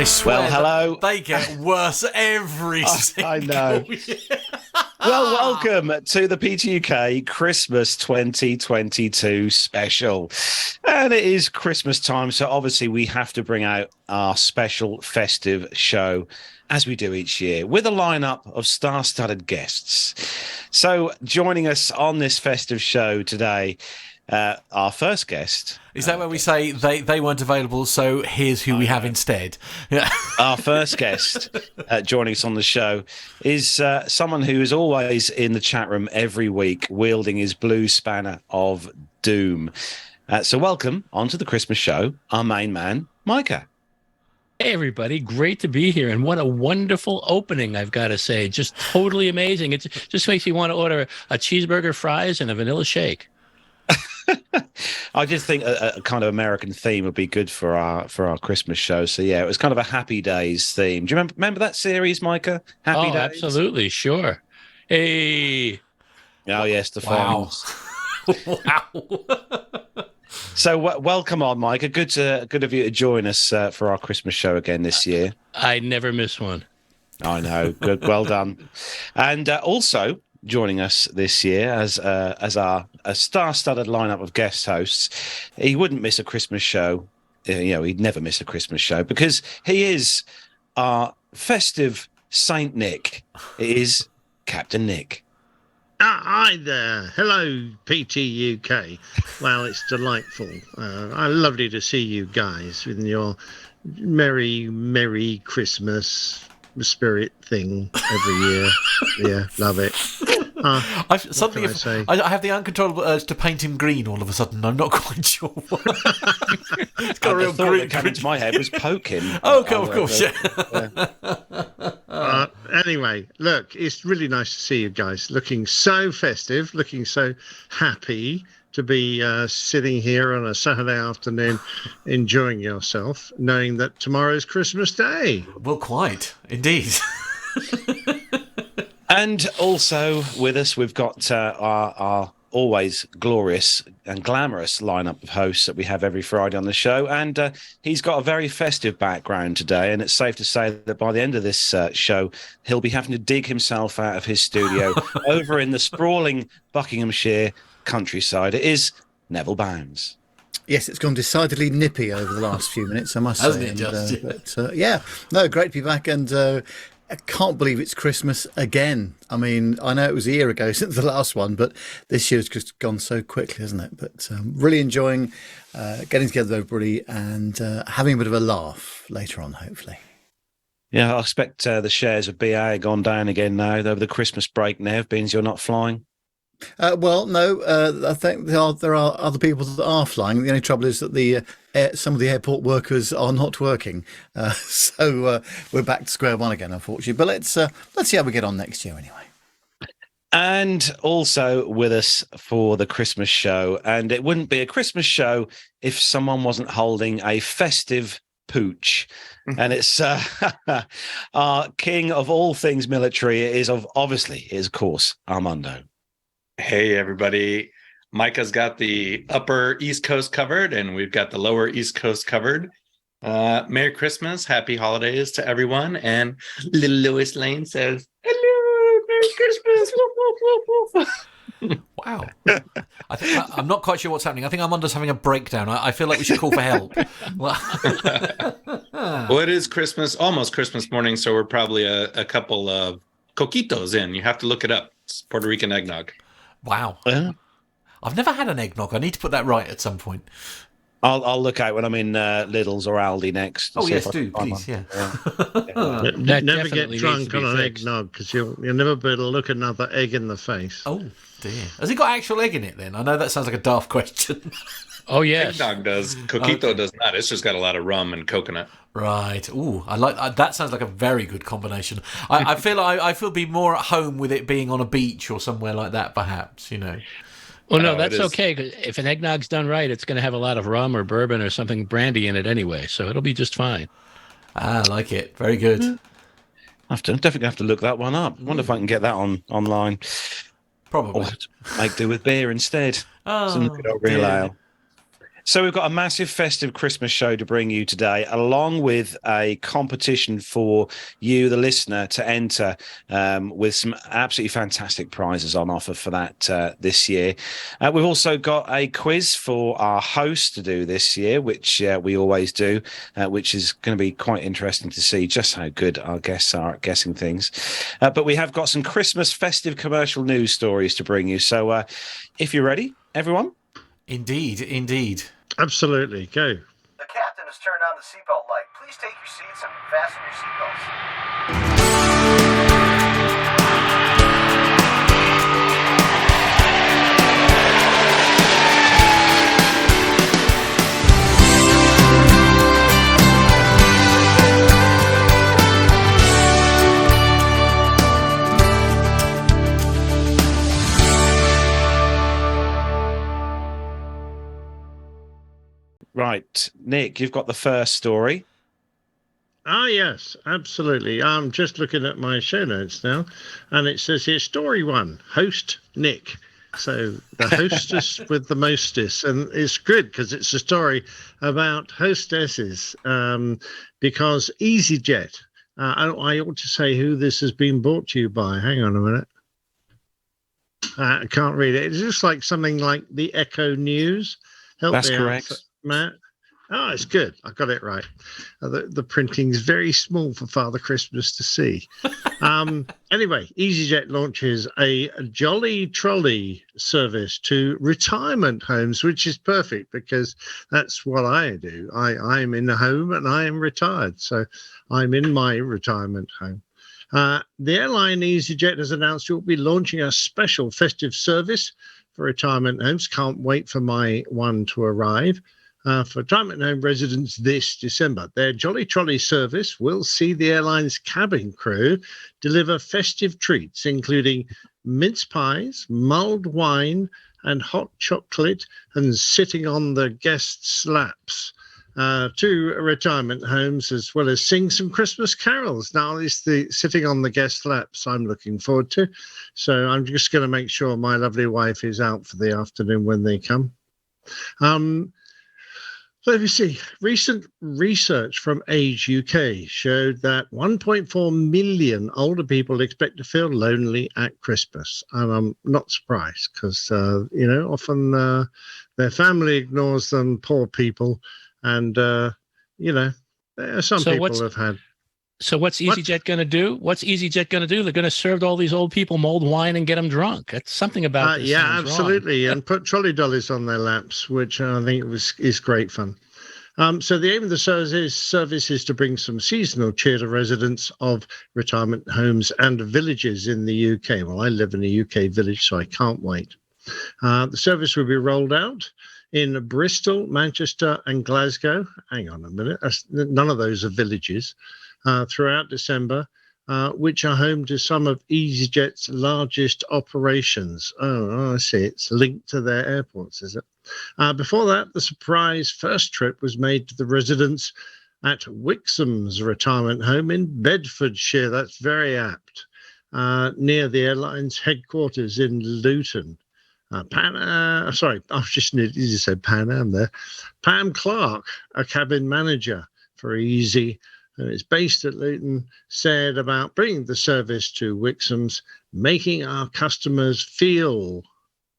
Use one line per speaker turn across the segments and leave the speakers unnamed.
I swear,
Well, hello.
They get worse every single
I know.
year.
Well, welcome to the PTUK Christmas 2022 special. And it is Christmas time, so obviously we have to bring out our special festive show, as we do each year, with a lineup of star-studded guests. So joining us on this festive show today, our first guest.
Is that where we say they weren't available, so here's who we have instead? Yeah.
Our first guest joining us on the show is someone who is always in the chat room every week, wielding his blue spanner of doom. So welcome onto the Christmas show, our main man, Micah.
Hey, everybody. Great to be here. And what a wonderful opening, I've got to say. Just totally amazing. It just makes me want to order a cheeseburger, fries, and a vanilla shake.
I did think a kind of American theme would be good for our Christmas show. So yeah, it was kind of a Happy Days theme. Do you remember that series, Micah? Happy Days?
Absolutely, sure. Hey.
Oh yes, the
Wow.
Wow. So welcome on, Micah. Good of you to join us for our Christmas show again this year.
I never miss one.
I know. Good. Well done. And also joining us this year as our star-studded lineup of guest hosts. He wouldn't miss a Christmas show. He'd never miss a Christmas show because he is our festive Saint Nick. It is Captain Nick.
Hi there. Hello, PTUK. Well, it's delightful. Lovely to see you guys with your merry Christmas spirit thing every year. Yeah, love it.
I have the uncontrollable urge to paint him green all of a sudden. I'm not quite sure why. It's got a real
thought
green
that came into my head was poke him.
Oh, of course, yeah.
Anyway, look, it's really nice to see you guys looking so festive, looking so happy to be sitting here on a Saturday afternoon enjoying yourself, knowing that tomorrow's Christmas Day.
Well, quite, indeed.
And also with us, we've got our always glorious and glamorous lineup of hosts that we have every Friday on the show. And he's got a very festive background today. And it's safe to say that by the end of this show, he'll be having to dig himself out of his studio over in the sprawling Buckinghamshire countryside. It is Neville Bounds.
Yes, it's gone decidedly nippy over the last few minutes, I must
Hasn't
say.
it just?
But no, great to be back, and I can't believe it's Christmas again. I mean, I know it was a year ago since the last one, but this year's just gone so quickly, hasn't it? But really enjoying getting together with everybody and having a bit of a laugh later on, hopefully.
Yeah, I expect the shares of BA have gone down again now over the Christmas break, Nev, means you're not flying.
Well, no, I think there are other people that are flying. The only trouble is that some of the airport workers are not working, so we're back to square one again, unfortunately. But let's see how we get on next year, anyway.
And also with us for the Christmas show, and it wouldn't be a Christmas show if someone wasn't holding a festive pooch. And it's our king of all things military is of course Armando.
Hey, everybody. Micah's got the upper East Coast covered, and we've got the lower East Coast covered. Merry Christmas. Happy holidays to everyone. And little Lois Lane says, hello, Merry Christmas.
Wow. I'm not quite sure what's happening. I think Armando's having a breakdown. I feel like we should call for help.
Well, it is Christmas, almost Christmas morning, so we're probably a couple of coquitos in. You have to look it up. It's Puerto Rican eggnog.
Wow. I've never had an eggnog. I need to put that right at some point.
I'll look out when I'm in Lidl's or Aldi next.
Oh, yes, do, please, yeah.
Never get drunk on an eggnog because you'll never be able to look another egg in the face.
Oh, dear. Has it got actual egg in it, then? I know that sounds like a daft question.
Oh, yes.
Eggnog does. Coquito does not. It's just got a lot of rum and coconut.
Right. Ooh, I like that. Sounds like a very good combination. I feel be more at home with it being on a beach or somewhere like that, perhaps.
Well, no, that's okay. 'Cause if an eggnog's done right, it's going to have a lot of rum or bourbon or something brandy in it anyway, so it'll be just fine.
I like it. Very good.
Definitely have to look that one up. I wonder if I can get that online.
Probably.
Or make do with beer instead.
Oh,
some good old real ale. So we've got a massive festive Christmas show to bring you today, along with a competition for you, the listener, to enter with some absolutely fantastic prizes on offer for that this year. We've also got a quiz for our host to do this year, which we always do, which is going to be quite interesting to see just how good our guests are at guessing things. But we have got some Christmas festive commercial news stories to bring you. So if you're ready, everyone.
Indeed, indeed.
Absolutely. Go.
The captain has turned on the seatbelt light. Please take your seats and fasten your seatbelts.
Right, Nick, you've got the first story.
Ah, yes, absolutely. I'm just looking at my show notes now, and it says here, story 1, host Nick. So the hostess with the mostess, and it's good because it's a story about hostesses. Because EasyJet, I ought to say who this has been brought to you by. Hang on a minute. I can't read it. It's just like something like the Echo News. Help
That's
me
correct.
out, Matt. Oh, it's good. I got it right. The printing's very small for Father Christmas to see. Anyway, EasyJet launches a Jolly Trolley service to retirement homes, which is perfect because that's what I do. I'm in the home and I am retired, so I'm in my retirement home. The airline EasyJet has announced it will be launching a special festive service for retirement homes. Can't wait for my one to arrive. For retirement home residents this December. Their Jolly Trolley service will see the airline's cabin crew deliver festive treats, including mince pies, mulled wine, and hot chocolate, and sitting on the guests' laps to retirement homes, as well as sing some Christmas carols. Now, it's the sitting on the guest laps I'm looking forward to. So I'm just going to make sure my lovely wife is out for the afternoon when they come. Let me see. Recent research from Age UK showed that 1.4 million older people expect to feel lonely at Christmas. And I'm not surprised because, often their family ignores them, poor people. And, some people have had.
So what's EasyJet going to do? What's EasyJet going to do? They're going to serve all these old people mulled wine and get them drunk. That's something about this.
Yeah, absolutely. And put trolley dollies on their laps, which I think is great fun. So the aim of the service is to bring some seasonal cheer to residents of retirement homes and villages in the UK. Well, I live in a UK village, so I can't wait. The service will be rolled out in Bristol, Manchester, and Glasgow. Hang on a minute. None of those are villages. Throughout December, which are home to some of EasyJet's largest operations. Oh, I see. It's linked to their airports, is it? Before that, the surprise first trip was made to the residents at Wixham's retirement home in Bedfordshire. That's very apt. Near the airline's headquarters in Luton. Sorry, I just needed to say Pan Am there. Pam Clark, a cabin manager for Easy, and it's based at Luton, said about bringing the service to Wixham's, making our customers feel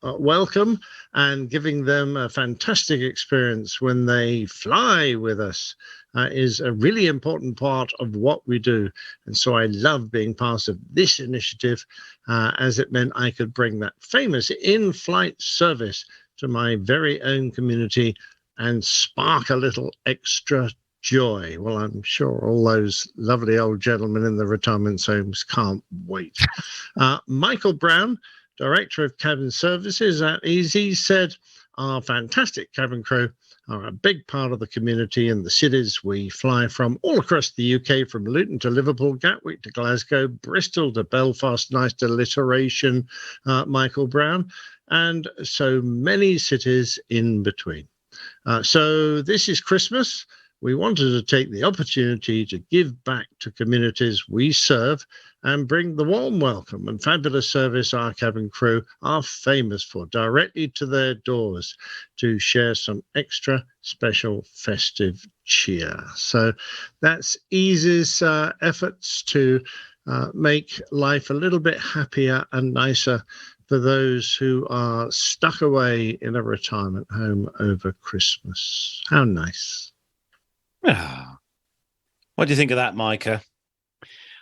welcome and giving them a fantastic experience when they fly with us is a really important part of what we do. And so I love being part of this initiative as it meant I could bring that famous in-flight service to my very own community and spark a little extra joy. Well, I'm sure all those lovely old gentlemen in the retirement homes can't wait. Michael Brown, Director of Cabin Services at Easy, said, our fantastic cabin crew are a big part of the community in the cities we fly from all across the UK, from Luton to Liverpool, Gatwick to Glasgow, Bristol to Belfast. Nice alliteration, Michael Brown, and so many cities in between. So this is Christmas. we wanted to take the opportunity to give back to communities we serve and bring the warm welcome and fabulous service our cabin crew are famous for directly to their doors to share some extra special festive cheer. So that's Easy's efforts to make life a little bit happier and nicer for those who are stuck away in a retirement home over Christmas. How nice.
Ah. What do you think of that, Micah?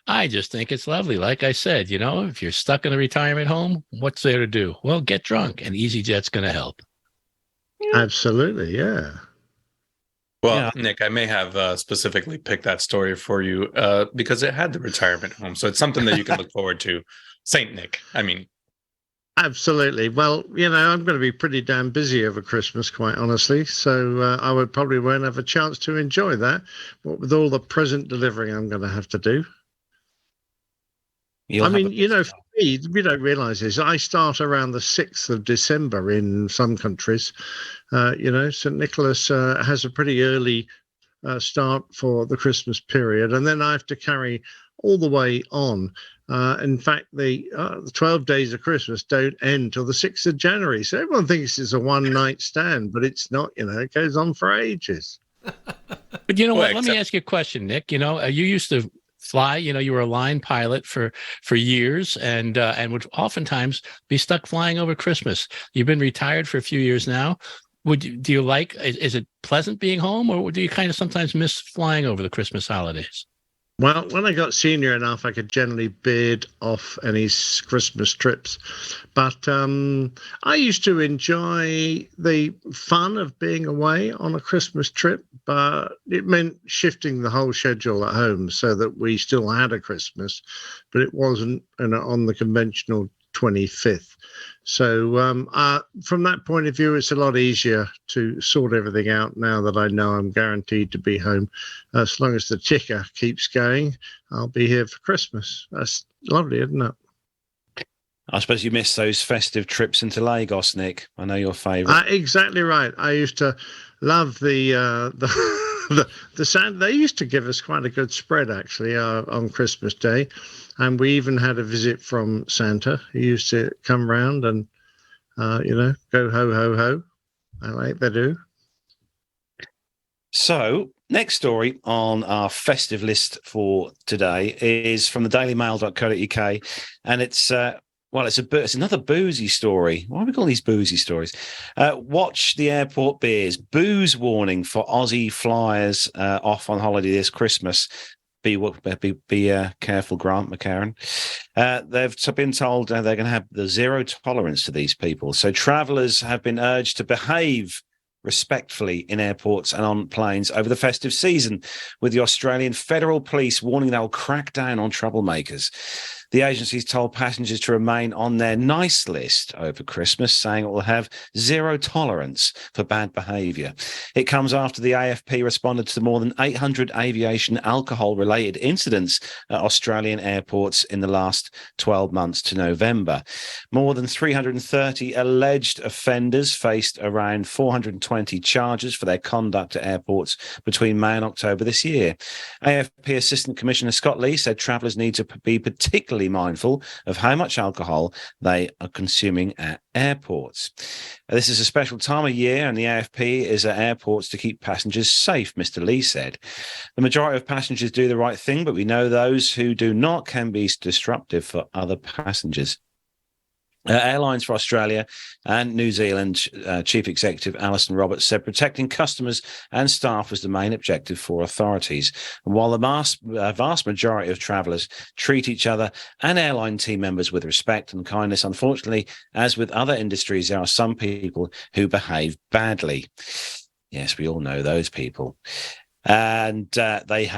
I just think it's lovely. Like I said, if you're stuck in a retirement home, what's there to do? Well, get drunk, and EasyJet's going to help.
Absolutely, yeah.
Well,
Yeah.
Nick, I may have specifically picked that story for you because it had the retirement home. So it's something that you can look forward to. Saint Nick, I mean.
Absolutely. Well, I'm going to be pretty damn busy over Christmas, quite honestly. So I would probably won't have a chance to enjoy that. What with all the present delivering I'm going to have to do. For me, we don't realize this. I start around the 6th of December in some countries. St. Nicholas has a pretty early start for the Christmas period, and then I have to carry all the way on. In fact, the 12 days of Christmas don't end till the 6th of January. So everyone thinks it's a one-night stand, but it's not. It goes on for ages.
But you know what? Let me ask you a question, Nick. You used to fly. You were a line pilot for years, and would oftentimes be stuck flying over Christmas. You've been retired for a few years now. Do you like? Is it pleasant being home, or do you kind of sometimes miss flying over the Christmas holidays?
Well, when I got senior enough, I could generally bid off any Christmas trips. But I used to enjoy the fun of being away on a Christmas trip, but it meant shifting the whole schedule at home so that we still had a Christmas, but it wasn't on the conventional 25th. So from that point of view, it's a lot easier to sort everything out now that I know I'm guaranteed to be home. As long as the ticker keeps going, I'll be here for Christmas. That's lovely, isn't it?
I suppose you missed those festive trips into Lagos, Nick. I know your favourite.
Exactly right. I used to love the sand. They used to give us quite a good spread, actually, on Christmas Day. And we even had a visit from Santa. He used to come round and, go ho, ho, ho. I like they do.
So, next story on our festive list for today is from the dailymail.co.uk. And it's another boozy story. Why do we call these boozy stories? Watch the airport beers. Booze warning for Aussie flyers off on holiday this Christmas. Be careful, Grant McCarran. They've been told they're going to have the zero tolerance to these people. So travellers have been urged to behave respectfully in airports and on planes over the festive season, with the Australian Federal Police warning they'll crack down on troublemakers. The agency's told passengers to remain on their nice list over Christmas, saying it will have zero tolerance for bad behaviour. It comes after the AFP responded to more than 800 aviation alcohol-related incidents at Australian airports in the last 12 months to November. More than 330 alleged offenders faced around 420 charges for their conduct at airports between May and October this year. AFP Assistant Commissioner Scott Lee said travellers need to be particularly mindful of how much alcohol they are consuming at airports. This is a special time of year, and the AFP is at airports to keep passengers safe, Mr. Lee said. The majority of passengers do the right thing, but we know those who do not can be disruptive for other passengers. Airlines for Australia and New Zealand Chief Executive Alison Roberts said protecting customers and staff was the main objective for authorities. And while the vast majority of travellers treat each other and airline team members with respect and kindness, unfortunately, as with other industries, there are some people who behave badly. Yes, we all know those people. And they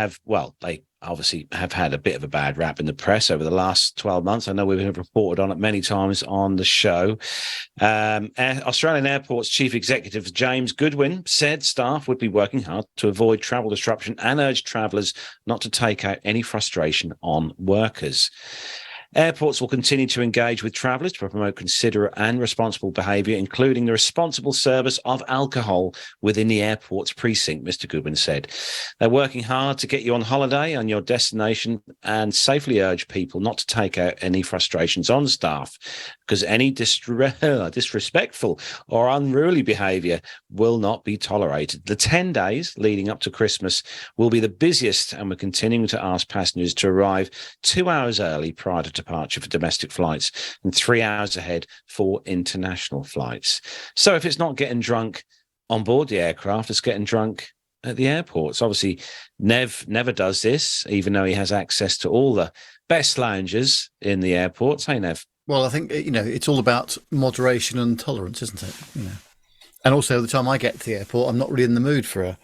obviously have had a bit of a bad rap in the press over the last 12 months. I know we've reported on it many times on the show. Australian Airports Chief Executive James Goodwin said staff would be working hard to avoid travel disruption and urged travellers not to take out any frustration on workers. Airports will continue to engage with travellers to promote considerate and responsible behaviour, including the responsible service of alcohol within the airport's precinct, Mr. Goodwin said. They're working hard to get you on holiday on your destination and safely urge people not to take out any frustrations on staff, because any disrespectful or unruly behaviour will not be tolerated. The 10 days leading up to Christmas will be the busiest, and we're continuing to ask passengers to arrive 2 hours early prior to departure for domestic flights and 3 hours ahead for international flights. So if it's not getting drunk on board the aircraft, it's getting drunk at the airports. Obviously, Nev never does this, even though he has access to all the best lounges in the airports. Hey, Nev.
Well, I think, it's all about moderation and tolerance, isn't it? And also, the time I get to the airport, I'm not really in the mood for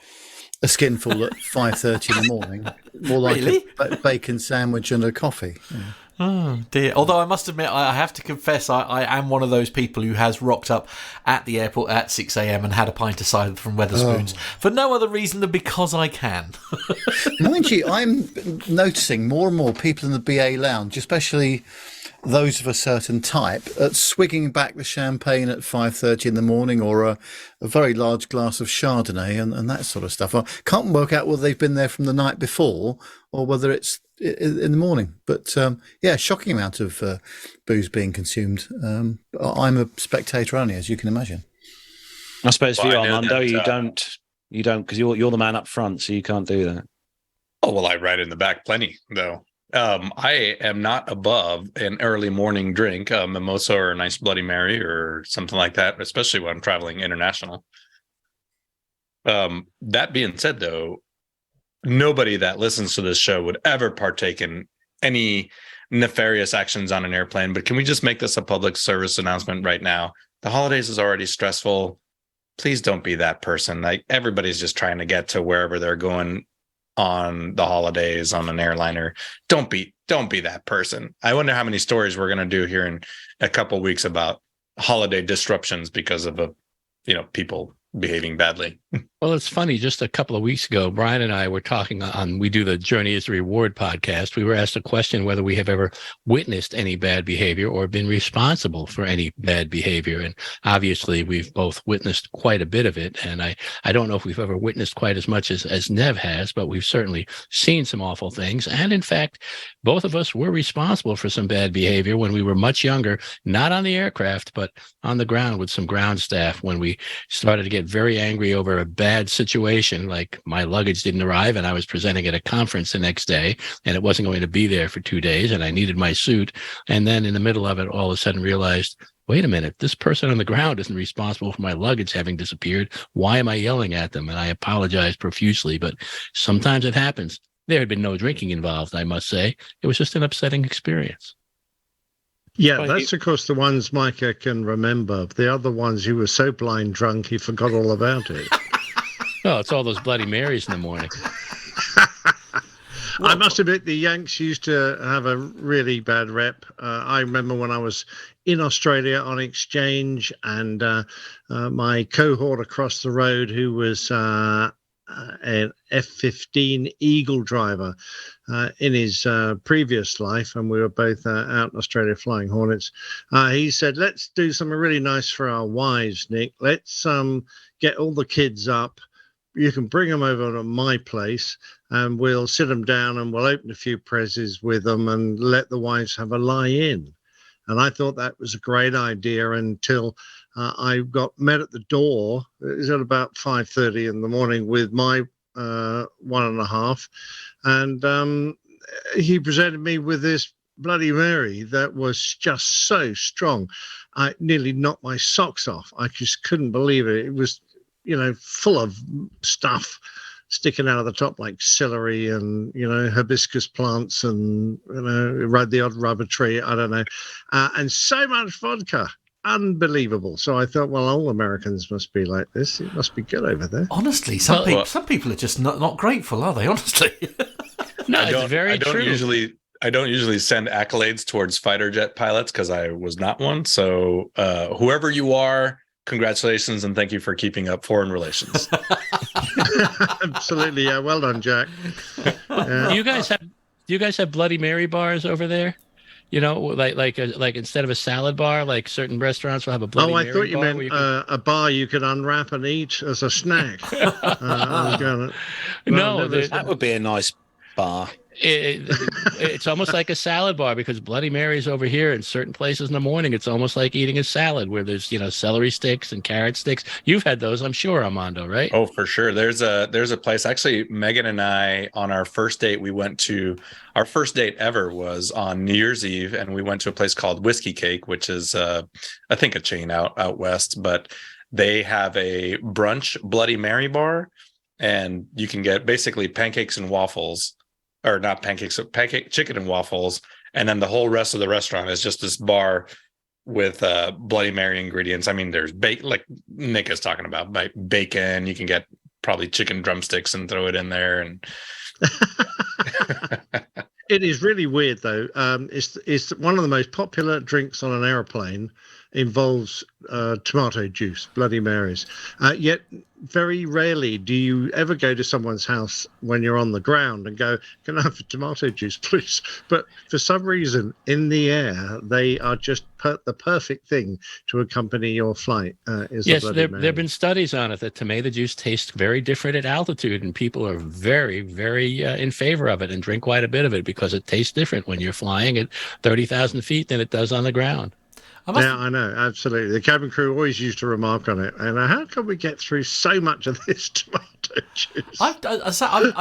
a skinful at 5:30 in the morning. More like a bacon sandwich and a coffee. Yeah.
Oh dear. Although I must admit, I have to confess, I am one of those people who has rocked up at the airport at 6 a.m. and had a pint of cider from Wetherspoons for no other reason than because I can.
Mind you, I'm noticing more and more people in the BA lounge, especially those of a certain type, at swigging back the champagne at 5:30 in the morning, or a very large glass of Chardonnay and that sort of stuff. I can't work out whether they've been there from the night before or whether it's in the morning. But shocking amount of booze being consumed. I'm a spectator only, as you can imagine.
I suppose for you, Armando, you don't because you're the man up front, so you can't do that.
Oh, well, I ride in the back plenty, though. I am not above an early morning drink, a mimosa or a nice Bloody Mary or something like that, especially when I'm traveling international. That being said, though, nobody that listens to this show would ever partake in any nefarious actions on an airplane. But can we just make this a public service announcement right now? The holidays is already stressful. Please don't be that person. Like, everybody's just trying to get to wherever they're going on the holidays on an airliner. Don't be that person. I wonder how many stories we're going to do here in a couple of weeks about holiday disruptions because of people behaving badly.
Well, it's funny. Just a couple of weeks ago, Brian and I were talking we do the Journey is the Reward podcast. We were asked a question whether we have ever witnessed any bad behavior or been responsible for any bad behavior. And obviously, we've both witnessed quite a bit of it. And I don't know if we've ever witnessed quite as much as Nev has, but we've certainly seen some awful things. And in fact, both of us were responsible for some bad behavior when we were much younger, not on the aircraft, but on the ground with some ground staff, when we started to get very angry over a bad situation, like my luggage didn't arrive and I was presenting at a conference the next day and it wasn't going to be there for 2 days and I needed my suit. And then in the middle of it, all of a sudden realized, wait a minute, this person on the ground isn't responsible for my luggage having disappeared. Why am I yelling at them? And I apologized profusely, but sometimes it happens. There had been no drinking involved, I must say. It was just an upsetting experience.
Yeah, that's of course the ones Micah can remember. The other ones, he was so blind drunk he forgot all about it.
Oh, it's all those Bloody Marys in the morning.
I must admit, the Yanks used to have a really bad rep. I remember when I was in Australia on exchange, and my cohort across the road, who was an F-15 Eagle driver in his previous life, and we were both out in Australia flying Hornets. He said, let's do something really nice for our wives, Nick. Let's get all the kids up. You can bring them over to my place and we'll sit them down and we'll open a few prezzies with them and let the wives have a lie-in. And I thought that was a great idea until I got met at the door. It was at about 5:30 in the morning with my 1.5. And he presented me with this Bloody Mary that was just so strong. I nearly knocked my socks off. I just couldn't believe it. It was, full of stuff sticking out of the top, like celery and, hibiscus plants and, the odd rubber tree, I don't know. And so much vodka. Unbelievable. So I thought, well, all Americans must be like this. It must be good over there.
Honestly, some people are just not grateful, are they? Honestly.
No, it's very true.
I don't usually send accolades towards fighter jet pilots because I was not one. So whoever you are, congratulations and thank you for keeping up foreign relations.
Absolutely, yeah. Well done, Jack.
Do you guys have Bloody Mary bars over there? You know, like instead of a salad bar, like certain restaurants will have a Bloody
Oh, I
Mary
thought you
bar
meant
where you can...
a bar you could unwrap and eat as a snack. I was going to.
No,
That would be a nice bar.
it's almost like a salad bar because Bloody Mary's over here in certain places in the morning. It's almost like eating a salad where there's, celery sticks and carrot sticks. You've had those, I'm sure, Armando, right?
Oh, for sure. There's a place. Actually, Megan and I, on our first date, our first date ever was on New Year's Eve, and we went to a place called Whiskey Cake, which is I think a chain out west, but they have a brunch Bloody Mary bar, and you can get basically pancakes and waffles, or not pancakes, pancake chicken and waffles, and then the whole rest of the restaurant is just this bar with Bloody Mary ingredients. I mean, there's like Nick is talking about, like bacon. You can get probably chicken drumsticks and throw it in there. And
It is really weird, though. It's one of the most popular drinks on an airplane. Involves tomato juice, Bloody Marys. Yet very rarely do you ever go to someone's house when you're on the ground and go, "Can I have a tomato juice, please?" But for some reason, in the air, they are just the perfect thing to accompany your flight.
Yes, there have been studies on it that tomato juice tastes very different at altitude, and people are very, very in favor of it and drink quite a bit of it because it tastes different when you're flying at 30,000 feet than it does on the ground.
I know, absolutely. The cabin crew always used to remark on it. And how can we get through so much of this tomato juice?
I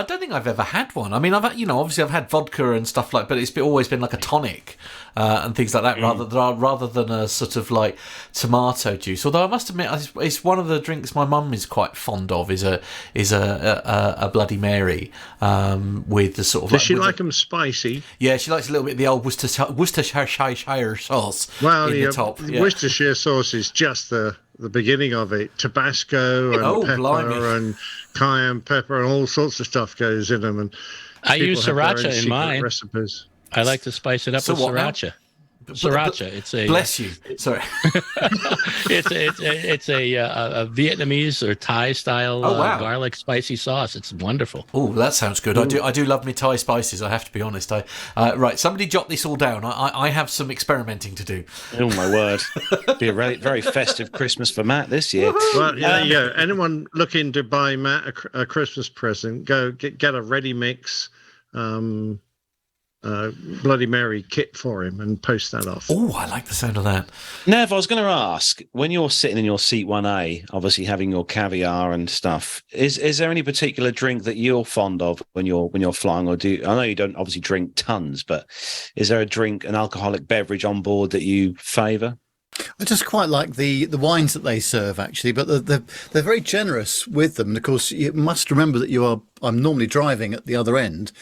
don't think I've ever had one. I mean, obviously I've had vodka and stuff like, but it's always been like a tonic and things like that, rather than a sort of like tomato juice. Although I must admit, it's one of the drinks my mum is quite fond of. Is a Bloody Mary with the sort of.
Does she like them spicy?
Yeah, she likes a little bit of the old Worcestershire sauce.
Well,
in the top.
Yeah. Worcestershire sauce is just the beginning of it. Tabasco and pepper and cayenne pepper and all sorts of stuff goes in them. And
I use sriracha in mine.
Recipes.
I like to spice it up with sriracha. Sriracha. It's a
bless you. Sorry.
it's a Vietnamese or Thai style garlic spicy sauce. It's wonderful.
Oh, that sounds good. I do love me Thai spices. I have to be honest. Right, somebody jot this all down. I have some experimenting to do.
Oh my word! Be a very festive Christmas for Matt this year.
Well, there you go. Anyone looking to buy Matt a Christmas present, go get a ready mix. Bloody Mary kit for him and post that off.
Oh, I like the sound of that.
Nev, I was going to ask, when you're sitting in your seat 1A, obviously having your caviar and stuff, is there any particular drink that you're fond of when you're flying, or I know you don't obviously drink tons, but is there an alcoholic beverage on board that you favour?
I just quite like the wines that they serve, actually, but they're very generous with them. And of course, you must remember that I'm normally driving at the other end.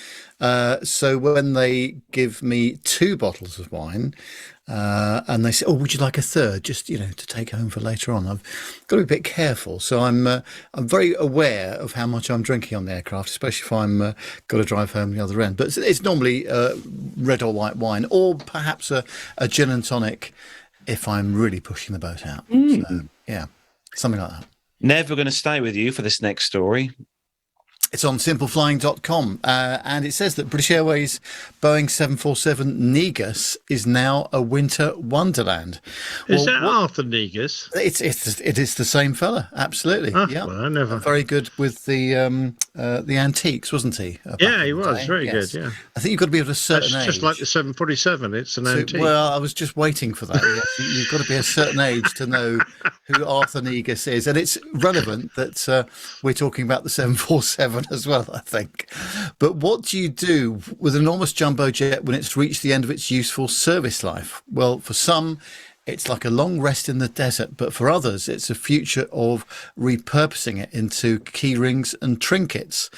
So when they give me 2 bottles of wine, and they say, "Oh, would you like a third?" Just to take home for later on. I've got to be a bit careful, so I'm very aware of how much I'm drinking on the aircraft, especially if I'm got to drive home the other end. But it's normally red or white wine, or perhaps a gin and tonic if I'm really pushing the boat out. So, yeah, something like that.
Nev, we're going to stay with you for this next story.
It's on simpleflying.com, and it says that British Airways Boeing 747 Negus is now a winter wonderland.
Is that Arthur Negus?
It is the same fella, absolutely. Yeah,
well, I never.
Very good with the antiques, wasn't he?
Yeah, he was very good. Yeah,
I think you've got to be of a certain age.
Just like the 747, it's an antique.
Well, I was just waiting for that. Yes. You've got to be a certain age to know who Arthur Negus is, and it's relevant that we're talking about the 747 as well, I think. But what do you do with an enormous jumbo jet when it's reached the end of its useful service life? Well, for some, it's like a long rest in the desert, but for others, it's a future of repurposing it into key rings and trinkets.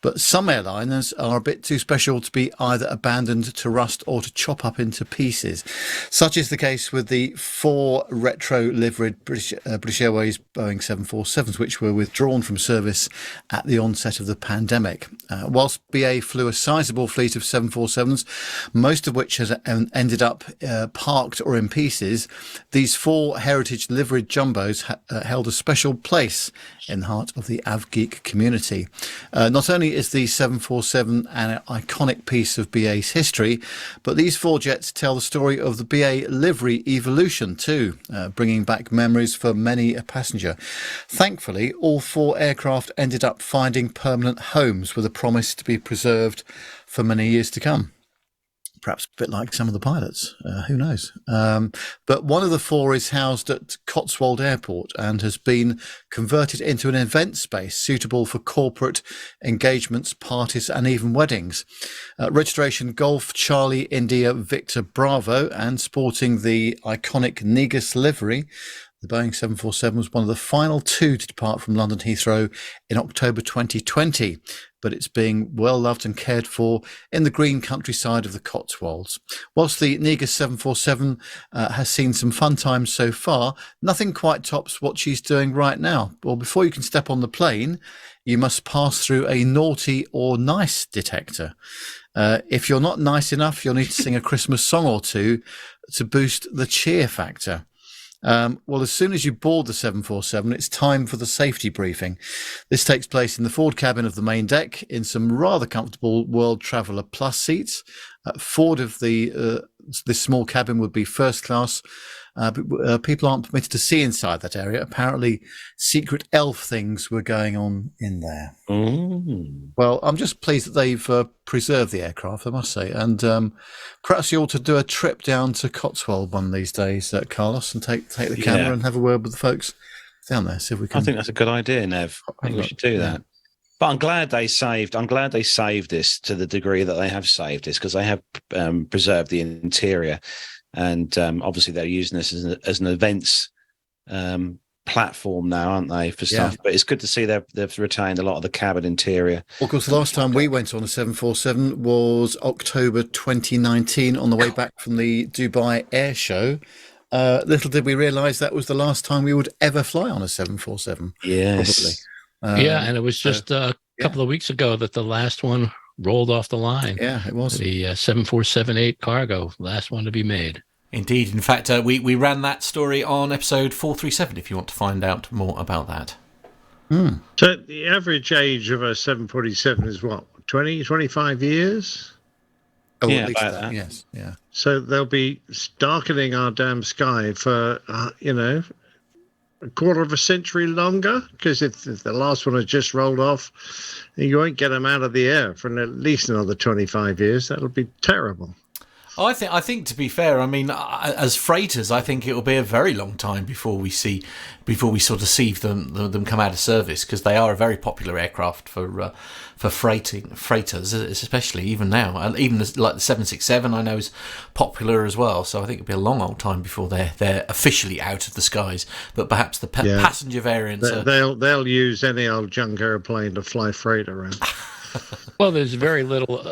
But some airliners are a bit too special to be either abandoned to rust or to chop up into pieces. Such is the case with the 4 retro-liveried British Airways Boeing 747s, which were withdrawn from service at the onset of the pandemic. Whilst BA flew a sizable fleet of 747s, most of which has ended up parked or in pieces, these 4 heritage liveried jumbos held a special place in the heart of the AvGeek community. Not only is the 747 an iconic piece of BA's history, but these 4 jets tell the story of the BA livery evolution too, bringing back memories for many a passenger. Thankfully, all 4 aircraft ended up finding permanent homes with a promise to be preserved for many years to come. Perhaps a bit like some of the pilots, who knows? But one of the 4 is housed at Cotswold Airport and has been converted into an event space suitable for corporate engagements, parties and even weddings. Registration Golf Charlie India Victor Bravo, and sporting the iconic Negus livery, the Boeing 747 was one of the final 2 to depart from London Heathrow in October 2020, but it's being well loved and cared for in the green countryside of the Cotswolds. Whilst the Negus 747 has seen some fun times so far, nothing quite tops what she's doing right now. Well, before you can step on the plane, you must pass through a naughty or nice detector. If you're not nice enough, you'll need to sing a Christmas song or 2 to boost the cheer factor. Well, as soon as you board the 747, it's time for the safety briefing. This takes place in the forward cabin of the main deck in some rather comfortable World Traveller Plus seats. Forward of this small cabin would be first class. But people aren't permitted to see inside that area. Apparently, secret elf things were going on in there. Well, I'm just pleased that they've preserved the aircraft, I must say. And perhaps you ought to do a trip down to Cotswold one of these days, Carlos, and take the camera and have a word with the folks down there. See if we can.
I think that's a good idea, Nev. I think we should do that. But I'm glad they saved this to the degree that they have saved this, because they have preserved the interior. And obviously they're using this as an events platform now, aren't they, for stuff? But it's good to see they've retained a lot of the cabin interior.
Well, of course, the last time we went on a 747 was October 2019 on the way back from the Dubai Air Show. Little did we realise that was the last time we would ever fly on a 747.
Yes.
Probably.
And it was just a couple of weeks ago that the last one rolled off the line.
Yeah, it was.
The 7478 cargo, last one to be made.
Indeed. In fact, we ran that story on episode 437 if you want to find out more about that.
So the average age of a 747 is what, 20, 25 years?
Oh,
Yeah,
at least
about
that.
that.
Yes, yeah.
So they'll be darkening our damn sky for, a quarter of a century longer, because if the last one has just rolled off, you won't get them out of the air for at least another 25 years. That'll be terrible.
I think to be fair, I mean, as freighters, I think it will be a very long time before we sort of see them come out of service, because they are a very popular aircraft for freighters, especially even now. Even like the 767, I know, is popular as well. So I think it'll be a long old time before they're officially out of the skies. But perhaps the passenger variants,
they'll use any old junk airplane to fly freight around.
Well, there's very little,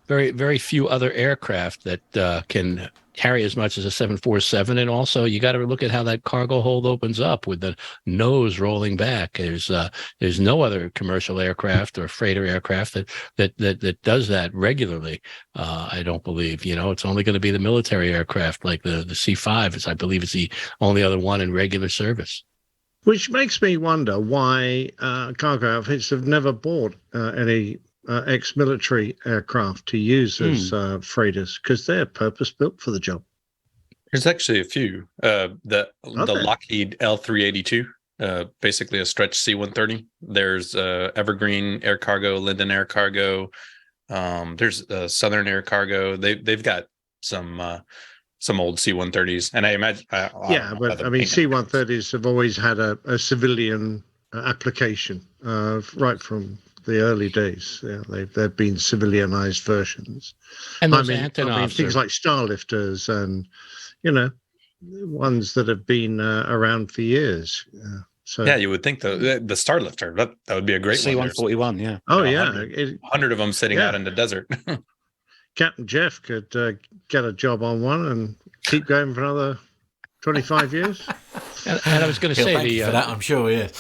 very few other aircraft that can carry as much as a 747, and also you got to look at how that cargo hold opens up with the nose rolling back. There's no other commercial aircraft or freighter aircraft that does that regularly. I don't believe. It's only going to be the military aircraft like the C-5. I believe it's the only other one in regular service.
Which makes me wonder why cargo outfits have never bought any ex-military aircraft to use as freighters, because they're purpose-built for the job.
There's actually a few. The Lockheed L382, basically a stretch C-130. There's Evergreen Air Cargo, Linden Air Cargo. There's Southern Air Cargo. They've got some old C-130s, and I imagine.
But I mean, C-130s have always had a civilian application right from the early days. Yeah, they've been civilianized versions.
And those Antonovs,
things like Starlifters and ones that have been around for years. So
you would think the Starlifter that would be a great
C-141. Yeah.
Oh,
100 of them sitting out in the desert.
Captain Jeff could get a job on one and keep going for another 25 years.
And I was going to say
for that, I'm sure, yes.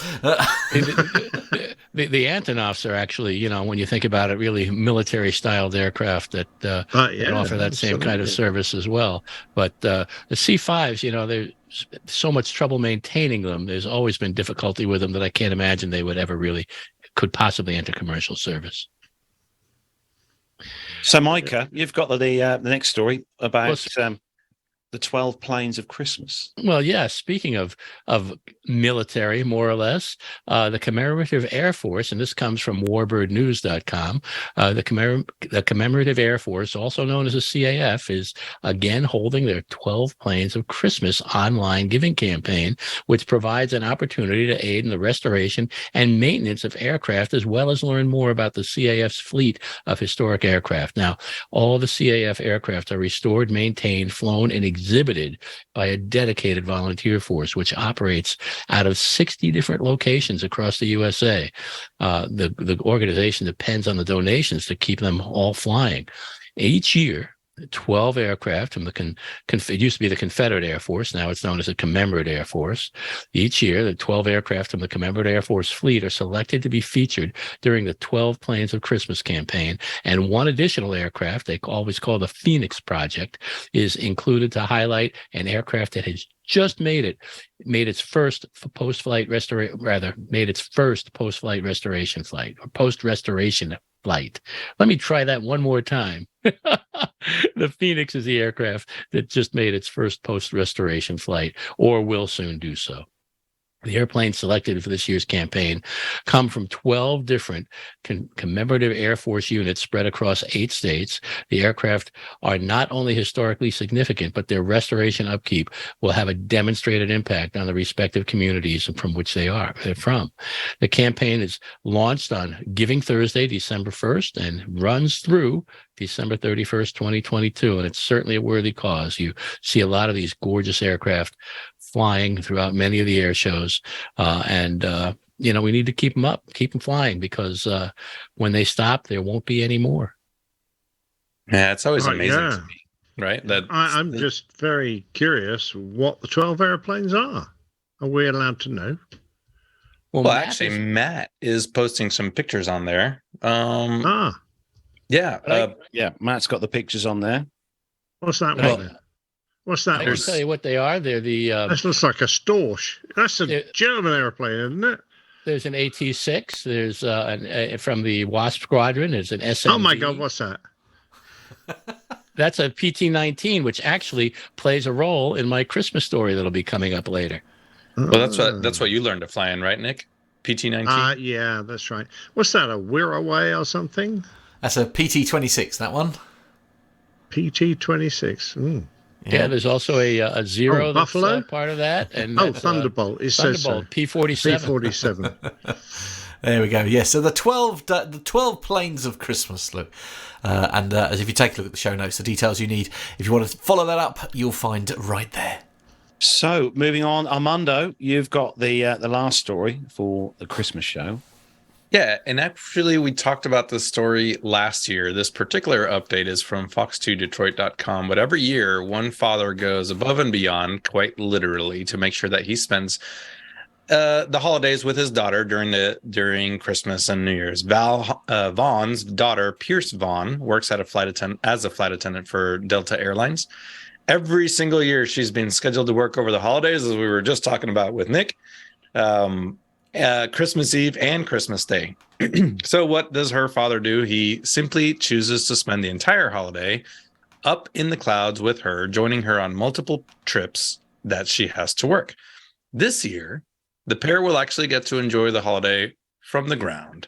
The Antonovs are actually, you know, when you think about it, really military-styled aircraft that that offer that same kind of service as well. But the C-5s, you know, there's so much trouble maintaining them. There's always been difficulty with them that I can't imagine they would ever really could possibly enter commercial service.
So, Micah, you've got the next story about the 12 planes of Christmas.
Well, yeah. Speaking of military, more or less, the Commemorative Air Force, and this comes from warbirdnews.com, the Commemorative Air Force, also known as the CAF, is again holding their 12 Planes of Christmas online giving campaign, which provides an opportunity to aid in the restoration and maintenance of aircraft, as well as learn more about the CAF's fleet of historic aircraft. Now, all the CAF aircraft are restored, maintained, flown, and exhibited by a dedicated volunteer force, which operates out of 60 different locations across the USA. The organization depends on the donations to keep them all flying. Each year, 12 aircraft from it used to be the Confederate Air Force. Now it's known as the Commemorative Air Force. Each year, the 12 aircraft from the Commemorative Air Force fleet are selected to be featured during the 12 Planes of Christmas campaign. And one additional aircraft, they always call the Phoenix Project, is included to highlight an aircraft that has just made its first post-flight restoration flight, or post-restoration flight. Let me try that one more time. The Phoenix is the aircraft that just made its first post-restoration flight, or will soon do so. The airplanes selected for this year's campaign come from 12 different commemorative Air Force units spread across 8 states. The aircraft are not only historically significant, but their restoration upkeep will have a demonstrated impact on the respective communities from which they're from. The campaign is launched on Giving Thursday, December 1st, and runs through December 31st, 2022, and it's certainly a worthy cause. You see a lot of these gorgeous aircraft flying throughout many of the air shows, and you know, we need to keep them flying, because when they stop, there won't be any more.
Yeah, it's always amazing to me, right? That
I'm just very curious what the 12 airplanes are. Are we allowed to know?
Well, actually, Matt is posting some pictures on there.
Yeah, Matt's got the pictures on there.
What's that one? What's that?
I can tell you what they are. They're the.
This looks like a Storch. That's a German airplane, isn't it?
There's an AT-6. There's from the Wasp Squadron. There's an SMV.
Oh my God, what's that?
That's a PT-19, which actually plays a role in my Christmas story that'll be coming up later.
Well, that's what you learned to fly in, right, Nick? PT-19.
Yeah, that's right. What's that? A Wirraway or something?
That's a PT-26. That one.
PT-26.
Yeah, there's also a Zero that's
Buffalo?
Part of that. And
Thunderbolt. It says so.
P-47.
P-47.
There we go. Yeah, so the 12 planes of Christmas, Luke. And as if you take a look at the show notes, the details you need, if you want to follow that up, you'll find right there.
So, moving on, Armando, you've got the last story for the Christmas show.
Yeah, and actually we talked about this story last year. This particular update is from fox2detroit.com. But every year, one father goes above and beyond, quite literally, to make sure that he spends the holidays with his daughter during Christmas and New Year's. Val Vaughn's daughter, Pierce Vaughn, works as a flight attendant for Delta Airlines. Every single year, she's been scheduled to work over the holidays, as we were just talking about with Nick. Christmas Eve and Christmas Day. So what does her father do? He simply chooses to spend the entire holiday up in the clouds with her, joining her on multiple trips that she has to work. This year, the pair will actually get to enjoy the holiday from the ground.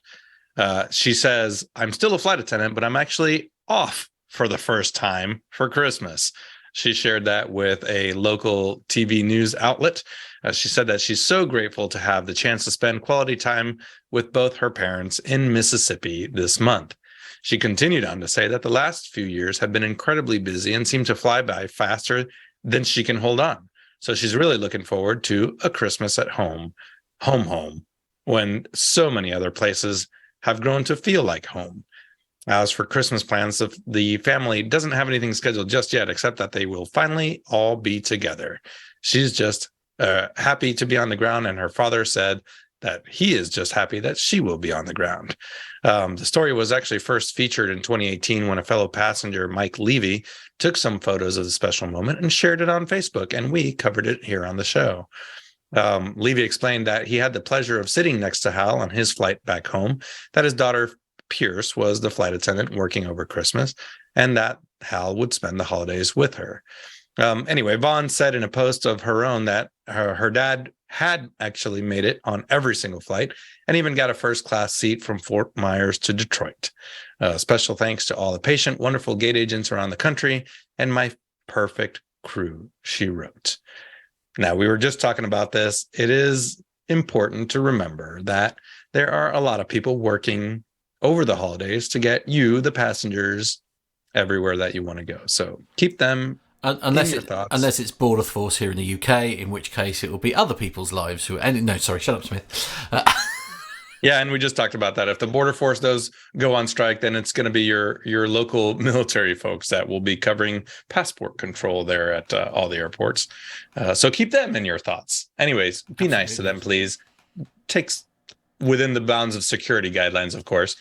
She says, "I'm still a flight attendant, but I'm actually off for the first time for Christmas." She shared that with a local TV news outlet. She said that she's so grateful to have the chance to spend quality time with both her parents in Mississippi this month. She continued on to say that the last few years have been incredibly busy and seem to fly by faster than she can hold on. So she's really looking forward to a Christmas at home, when so many other places have grown to feel like home. As for Christmas plans, the family doesn't have anything scheduled just yet, except that they will finally all be together. She's just happy to be on the ground, and her father said that he is just happy that she will be on the ground. The story was actually first featured in 2018 when a fellow passenger, Mike Levy, took some photos of the special moment and shared it on Facebook, and we covered it here on the show. Levy explained that he had the pleasure of sitting next to Hal on his flight back home, that his daughter Pierce was the flight attendant working over Christmas, and that Hal would spend the holidays with her. Anyway, Vaughn said in a post of her own that her dad had actually made it on every single flight and even got a first-class seat from Fort Myers to Detroit. Special thanks to all the patient, wonderful gate agents around the country and my perfect crew, she wrote. Now, we were just talking about this. It is important to remember that there are a lot of people working over the holidays to get you, the passengers, everywhere that you want to go. So keep them
unless it's Border Force here in the UK, in which case it will be other people's lives who. And no, sorry, shut up, Smith.
Yeah, and we just talked about that. If the Border Force does go on strike, then it's going to be your local military folks that will be covering passport control there at all the airports. So keep them in your thoughts. Anyways, be nice to them, please. Takes within the bounds of security guidelines, of course.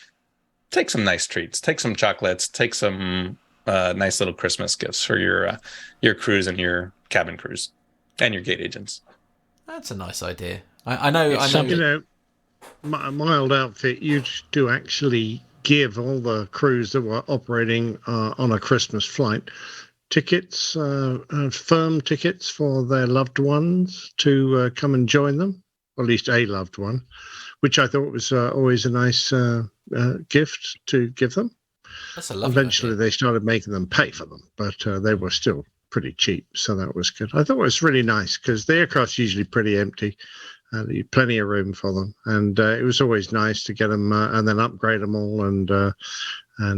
Take some nice treats. Take some chocolates. Take some nice little Christmas gifts for your crews and your cabin crews and your gate agents.
That's a nice idea. I know.
My old outfit used to actually give all the crews that were operating on a Christmas flight tickets, firm tickets for their loved ones to come and join them, or at least a loved one, which I thought was always a nice gift to give them.
That's a lovely
Eventually,
idea.
they started making them pay for them, but they were still pretty cheap, so that was good. I thought it was really nice because the aircraft's usually pretty empty. Plenty of room for them, and it was always nice to get them and then upgrade them all and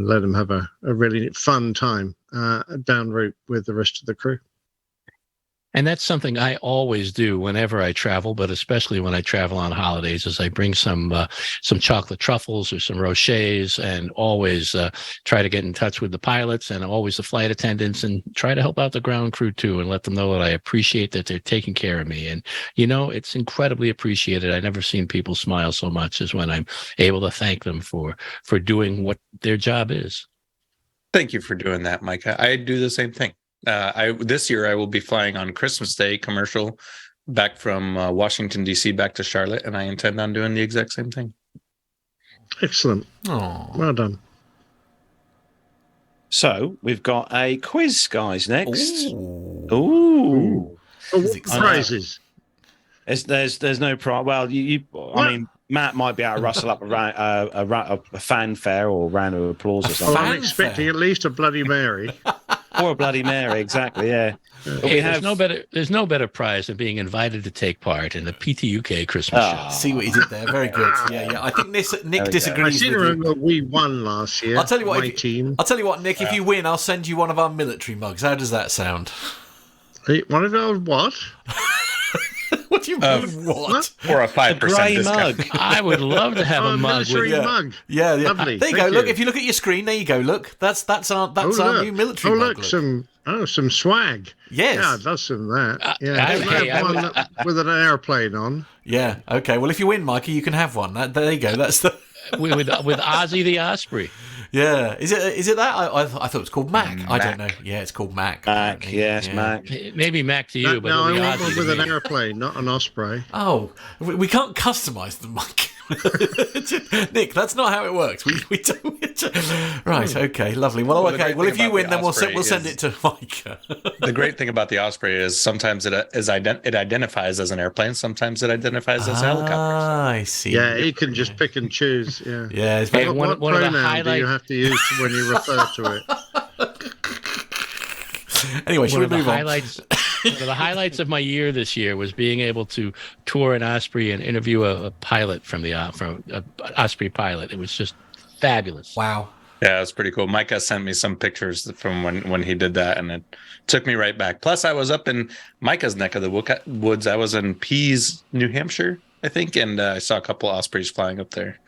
let them have a really fun time en route with the rest of the crew.
And that's something I always do whenever I travel, but especially when I travel on holidays, is I bring some chocolate truffles or some rochets, and always try to get in touch with the pilots and always the flight attendants, and try to help out the ground crew too, and let them know that I appreciate that they're taking care of me. And it's incredibly appreciated. I've never seen people smile so much as when I'm able to thank them for doing what their job is.
Thank you for doing that, Micah. I do the same thing. This year I will be flying on Christmas Day commercial back from Washington, D.C. back to Charlotte, and I intend on doing the exact same thing.
Excellent.
Aww.
Well done.
So we've got a quiz, guys, next.
Ooh.
Ooh.
Oh, what prizes?
There's no prize. Well, I mean, Matt might be able to rustle up a fanfare or a round of applause or something.
Well, I'm expecting at least a Bloody Mary.
Or a Bloody Mary, exactly, yeah.
Hey, there's no better prize than being invited to take part in the PTUK Christmas show.
See what he did there. Very good. Yeah. I think Nick disagrees.
I seem to remember we won last year.
I'll tell you what, Nick.
Yeah.
If you win, I'll send you one of our military mugs. How does that sound?
One of those what?
What do you mean? What?
Or a 5%
grey
discount.
mug.
I would love to have a mug with
military mug.
Yeah.
Lovely.
There you
Thank
go. Look,
you.
if you look at your screen, there you go. Look, that's our new military
Oh,
mug.
look, some swag.
Yes.
Yeah, I'd love some of that.
I
One with an airplane on.
Yeah. Okay. Well, if you win, Micah, you can have one. There you go. That's the.
with Ozzy the Osprey.
Yeah. Is it that? I thought it was called Mac. I don't know. Yeah, it's called Mac.
Mac,
apparently.
yes,
Yeah.
Mac.
Maybe Mac to you, but
No, I
it'll be
want
Ozzy
one
to
with an
me.
airplane, not an osprey.
Oh, we can't customize them, Mike. Nick, that's not how it works. We don't. Right. Okay. Lovely. Well,
Well, the
okay.
great
Well,
thing
if you
about
win,
the
then we'll
Osprey
send
is-
it to Micah.
The great thing about the Osprey is sometimes it identifies as an airplane, sometimes it identifies as a helicopter.
I see.
Yeah, he can just pick and choose. Yeah.
Yeah. It's
Hey,
very,
one
What
of the
pronoun do
highlights-
you have to use when you refer to it?
anyway, should
One
we
of the
move on?
one of the highlights of my year this year was being able to tour an Osprey and interview a pilot from an Osprey pilot. It was just fabulous.
Wow.
Yeah, it's pretty cool. Micah sent me some pictures from when he did that, and it took me right back. Plus, I was up in Micah's neck of the woods. I was in Pease, New Hampshire, I think, and I saw a couple Ospreys flying up there.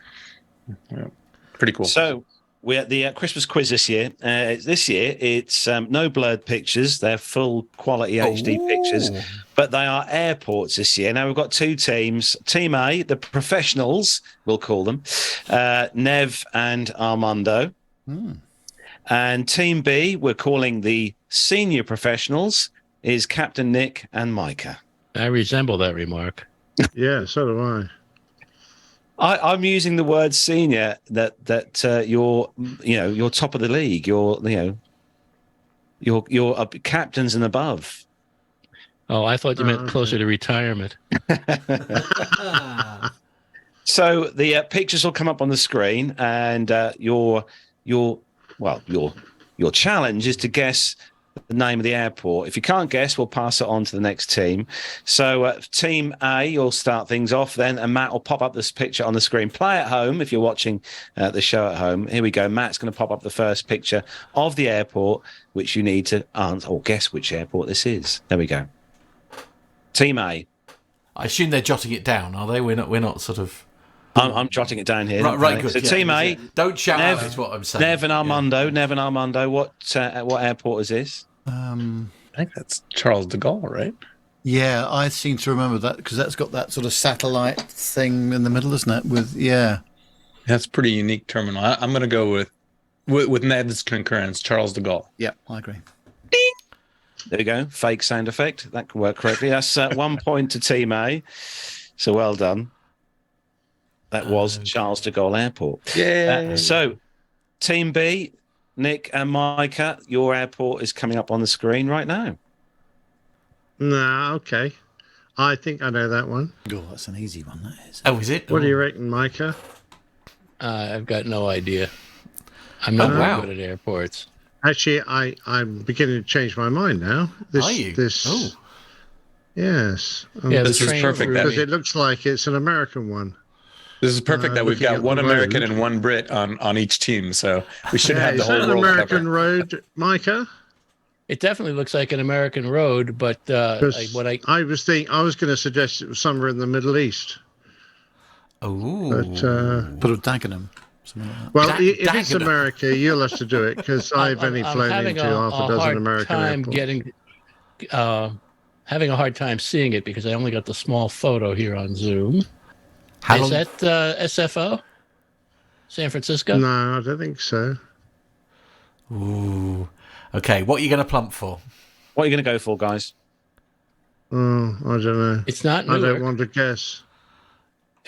Yeah, pretty cool.
So we're at the Christmas quiz this year. This year, it's no blurred pictures. They're full quality HD pictures, but they are airports this year. Now, we've got two teams. Team A, the professionals, we'll call them, Nev and Armando. And Team B, we're calling the senior professionals, is Captain Nick and Micah.
I resemble that remark.
Yeah, so do I.
I'm using the word senior that you're top of the league. You're captains and above.
Oh, I thought you meant closer to retirement.
So the pictures will come up on the screen, and your challenge is to guess the name of the airport. If you can't guess, we'll pass it on to the next team. So Team A, you'll start things off then, and Matt will pop up this picture on the screen. Play at home if you're watching the show at home. Here we go. Matt's going to pop up the first picture of the airport, which you need to answer or guess which airport this is. There we go. Team A.
I assume they're jotting it down, are they? We're not sort of...
I'm jotting it down here.
Right, good.
So Team A.
Don't shout out is what I'm saying.
Nev and Armando. What airport is this?
I think that's Charles de Gaulle, right?
Yeah, I seem to remember that because that's got that sort of satellite thing in the middle, isn't it?
That's a pretty unique terminal. I'm going to go with Ned's concurrence, Charles de Gaulle.
Yeah, I agree.
Ding! There we go. Fake sound effect. That could work correctly. That's 1 point to Team A. So well done. That was Charles de Gaulle Airport.
Yeah.
So Team B, Nick and Micah, your airport is coming up on the screen right now.
No, okay. I think I know that one.
Oh, that's an easy one, that is.
Oh, is it?
What do you reckon, Micah?
I've got no idea. I'm not very good at airports.
Actually, I'm beginning to change my mind now.
Are you?
Yes.
This is perfect.
Because it looks like it's an American one.
This is perfect that we've got one American and one Brit on each team, so we should have the whole world
an American
covered.
road, Micah?
It definitely looks like an American road, but
I was going to suggest it was somewhere in the Middle East.
Oh,
But of Dagenham. Something like that.
Well, if it's America, you'll have to do it because I've only flown into half a dozen American airports.
Having a hard time seeing it because I only got the small photo here on Zoom. Is that SFO? San Francisco?
No, I don't think so.
Ooh. Okay, what are you going to plump for?
What are you going to go for, guys?
Oh, I don't know.
It's not
I
Newark,
don't want to guess.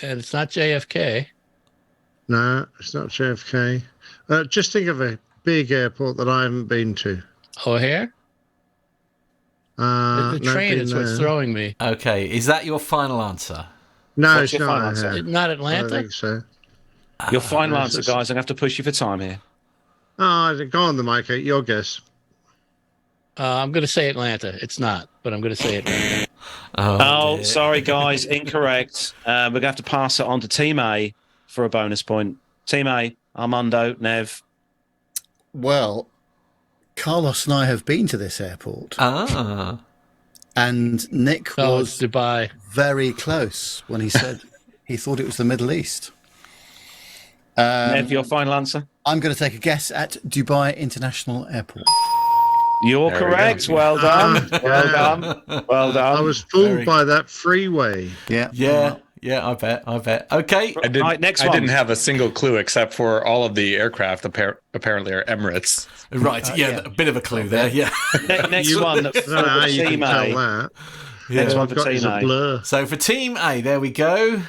and it's not JFK.
No, it's not JFK. Just think of a big airport that I haven't been to.
O'Hare? The train is what's throwing me.
Okay, is that your final answer?
No,
What's
it's
your final
not.
answer?
Not
I
Atlanta?
don't think so.
Your final answer, guys. I'm going to have to push you for time here.
Oh, go on, Micah. Your guess.
I'm going to say Atlanta. It's not, but I'm going to say Atlanta.
Oh, sorry, guys. Incorrect. We're going to have to pass it on to Team A for a bonus point. Team A, Armando, Nev.
Well, Carlos and I have been to this airport. And Nick was
Dubai.
very close when he said he thought it was the Middle East.
Nev, your final answer?
I'm going to take a guess at Dubai International Airport.
You're correct. Well done. Well done. Well done.
I was fooled by that freeway.
Yeah.
Yeah, I bet. Okay.
I
one.
didn't have a single clue except for all of the aircraft apparently are Emirates.
Right, a bit of a clue there, yeah.
Next one.
I don't know how you can tell that.
Next one for
Got
Team
is a
A.
blur.
So for Team A, there we go.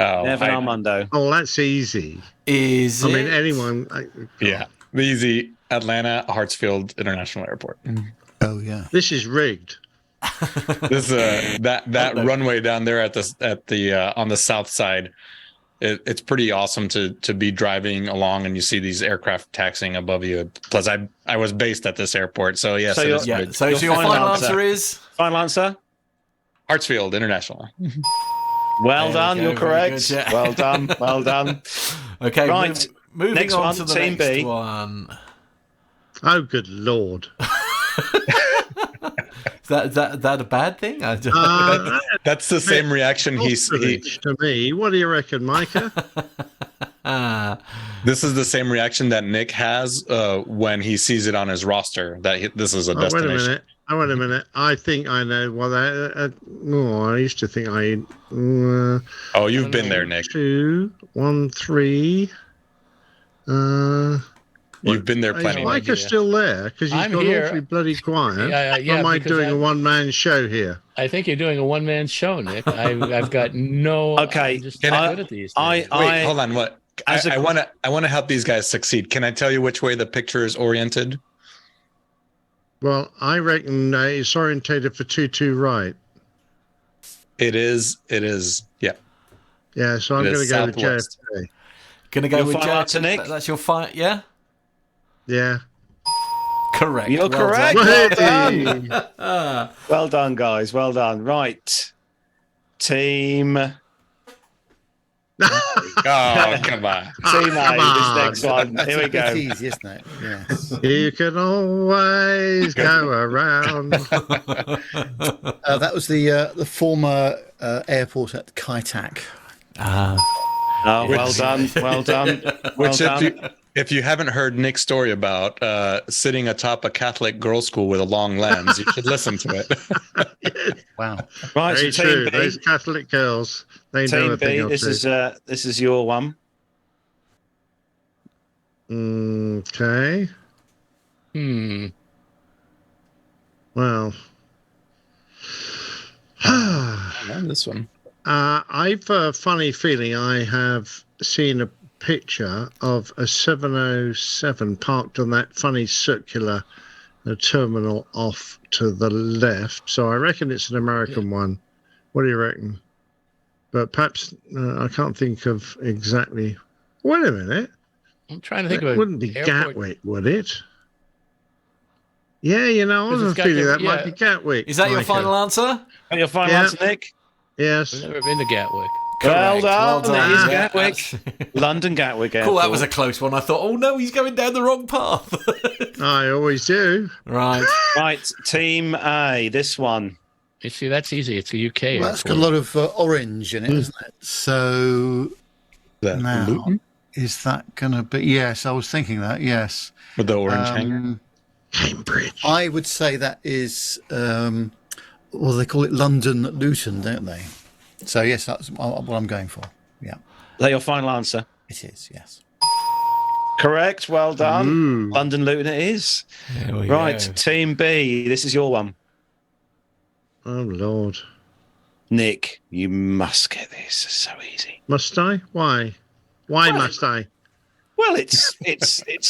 Oh,
Nev and Armando.
Oh, that's easy.
Is
I mean,
it-
anyone.
Yeah, the easy Atlanta Hartsfield International Airport.
Oh, yeah.
This is rigged.
This that runway down there at the on the south side. It's pretty awesome to be driving along and you see these aircraft taxiing above you. Plus, I was based at this airport, so yes.
So
it
your-
is
Yeah,
big.
so
Your
your
final
final
answer.
answer is?
Final answer?
Hartsfield International.
Well
There
done.
we go,
You're
very
correct.
good, yeah.
Well done. Well done.
Okay,
Right,
moving
next
on
one,
to the
Team
next
B.
one.
Oh, good Lord.
Is that a bad thing? I don't
That's the same reaction he
Ostrich to me. What do you reckon, Micah?
This is the same reaction that Nick has when he sees it on his roster that this is a destination.
Wait a minute. I think I know what I used to think I.
Oh, you've been there, Nick.
2, 1, 3.
You've been there plenty.
Is Micah still there? Because he's gone awfully bloody quiet.
Yeah,
or am I doing a one-man show here?
I think you're doing a one-man show, Nick. I've got no.
Okay,
I'm just not good at these things.
Wait, hold on. What? I want to help these guys succeed. Can I tell you which way the picture is oriented?
Well, I reckon it's orientated for 2-2 right.
It is. Yeah.
Yeah, so I'm going to go with JFK.
Going to go with
JFK, Nick?
That's your fight, yeah?
Yeah.
Correct.
You're correct. Well done. Well done, guys. Well done. Right. Team.
Oh, come on.
Team A, this next one. Here we go.
It's easy, isn't it? Yes.
You can always go around.
That was the former airport at Kaitak.
Oh, well done. Well done.
Which, if you haven't heard Nick's story about sitting atop a Catholic girls' school with a long lens, you should listen to it.
Wow.
Right,
Very
so
true.
Team B.
Those Catholic girls, they know a
Team
thing
B,
or
this
two.
is your one.
Okay. Well.
This one.
I've a funny feeling I have seen a picture of a 707 parked on that funny circular terminal off to the left. So I reckon it's an American one. What do you reckon? But perhaps I can't think of exactly. Wait a minute.
I'm trying to think of
It
it.
wouldn't be Gatwick, would it? Yeah, I was feeling that might be Gatwick.
Is that your
Micah.
final answer?
Your final answer, Nick?
Yes.
I've never been to Gatwick.
Well done. It is
Yeah,
Gatwick. London Gatwick Airport.
Cool, that was a close one. I thought, oh no, he's going down the wrong path.
I always do.
Right.
Right, Team A, this one.
You see, that's easy. It's a UK.
Well, that's got a lot of orange in it, isn't it? So now,
Luton?
is that going to be? Yes, I was thinking that. Yes,
With the orange hanger?
Cambridge.
I would say that is. Well, they call it London Luton, don't they? So yes, that's what I'm going for. Yeah,
Is that your final answer?
it is. Yes.
Correct. Well done.
Ooh.
London Luton it is.
There we
Right,
go.
Team B, this is your one.
Oh, Lord.
Nick, you must get this. It's so easy.
Must I? Why? Why must I?
Well, it's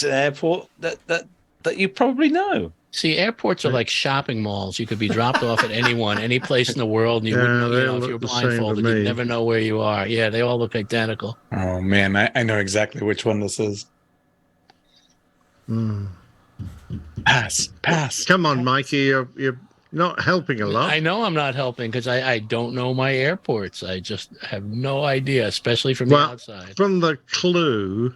an airport that you probably know.
See, airports are like shopping malls. You could be dropped off at any place in the world, and you wouldn't know,
they
if
all
you're
look the same to
blindfolded,
me.
you'd never know where you are. Yeah, they all look identical.
Oh, man. I know exactly which one this is. Pass.
Come on, Mikey. You're not helping a lot.
I know I'm not helping because I don't know my airports. I just have no idea, especially from the outside.
From the clue,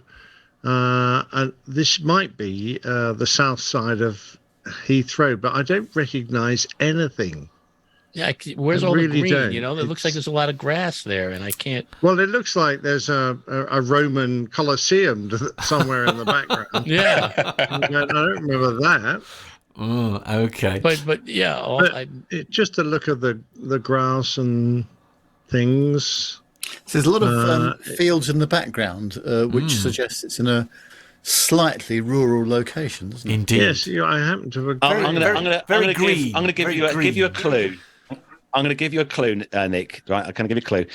and this might be the south side of Heathrow, but I don't recognise anything.
Yeah, where's
I
all
really
the green?
don't.
You know, it looks like there's a lot of grass there, and I can't.
Well, it looks like there's a Roman Colosseum somewhere in the background.
Yeah,
I don't remember that.
Oh, okay.
but yeah,
Just to look at the grass and things.
So there's a lot of fields in the background, which suggests it's in a slightly rural location, doesn't it?
Indeed.
Yes, I happen to agree.
I'm going to give you a clue. I'm going to give you a clue, Nick. Right, I'm going to give you a clue.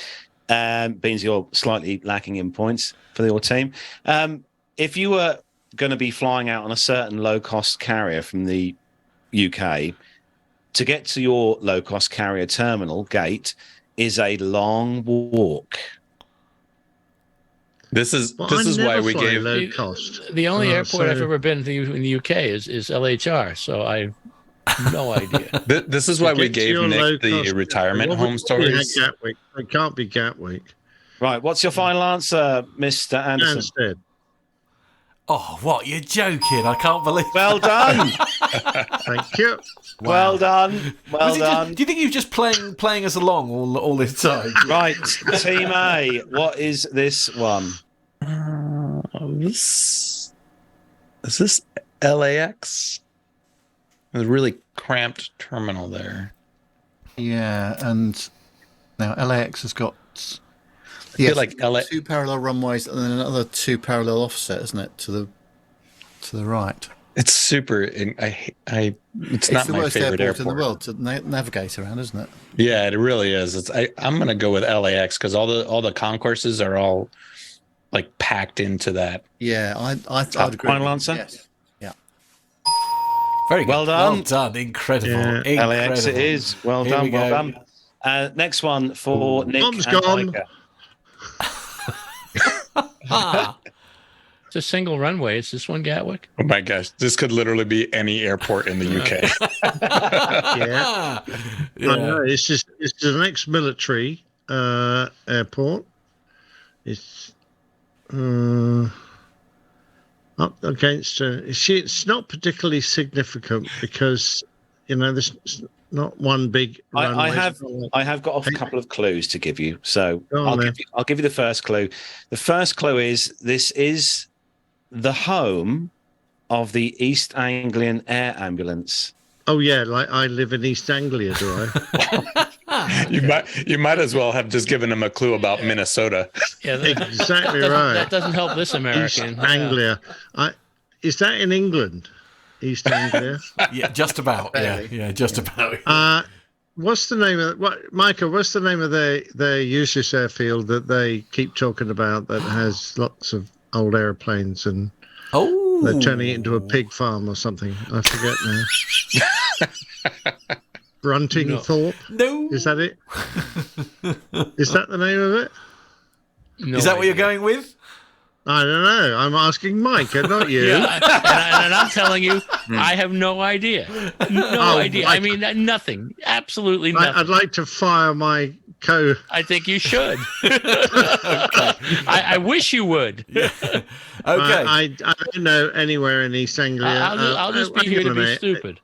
Beans, you're slightly lacking in points for your team. If you were going to be flying out on a certain low-cost carrier from the UK, to get to your low-cost carrier terminal gate is a long walk.
This is why we gave
low cost.
the only airport I've ever been to in the UK is LHR, so I have no idea.
This is why we
Get to
gave
your
Nick the
low-cost-
retirement
What
home
would-
stories.
Gatwick. It can't be Gatwick.
Right, what's your final answer, Mr. Anderson?
Stansted.
Oh, what? You're joking. I can't believe
Well done.
Thank you.
Well done. Well done.
Do you think you're just playing us along all this time?
Right, Team A, what is this one?
Is this LAX? There's a really cramped terminal there.
Yeah, and now LAX has got
I feel like LA.
2 parallel runways and then another 2 parallel offset, isn't it, to the right?
It's super. It's not
the
my
worst
favorite
airport
airport.
in the world to navigate around, isn't it?
Yeah, it really is. I'm gonna go with LAX because all the concourses are all like packed into that.
Yeah, I'd agree.
Final answer?
Yes. Yeah.
Very good.
Well done.
Well done. Incredible.
Yeah,
Incredible.
LAX it is. Well
Here we
done.
go.
Next one for Nick
Bomb's
and
gone.
Micah.
Ah,
It's a single runway. Is this one Gatwick?
Oh my gosh, this could literally be any airport in the UK.
Yeah.
yeah.
I know. It's an ex-military airport. It's up against. It's not particularly significant because there's not one big.
I
runway.
have got a couple of clues to give you. So
Go on, then.
I'll give you the first clue. The first clue is this is the home of the East Anglian Air Ambulance.
Oh yeah, like I live in East Anglia, do I?
You might as well have just given him a clue about Minnesota.
Yeah,
Exactly
that
right.
doesn't help this
East
American. Yeah.
Anglia. Is that in England? East Anglia.
Yeah, just about.
Barely.
Yeah, just about.
What's the name of Micah? What's the name of their useless airfield that they keep talking about that has lots of old airplanes and
Oh,
they're turning it into a pig farm or something? I forget now. Bruntingthorpe.
no.
Is that it? Is that the name of it?
No
Is that what you're
idea.
going with?
I don't know. I'm asking Micah, not you.
Yeah, and I'm telling you, I have no idea. No idea. I mean, nothing. Absolutely nothing.
I'd like to fire my
I think you should. I wish you would.
Okay.
I don't know anywhere in East Anglia.
I'll just be here to be stupid.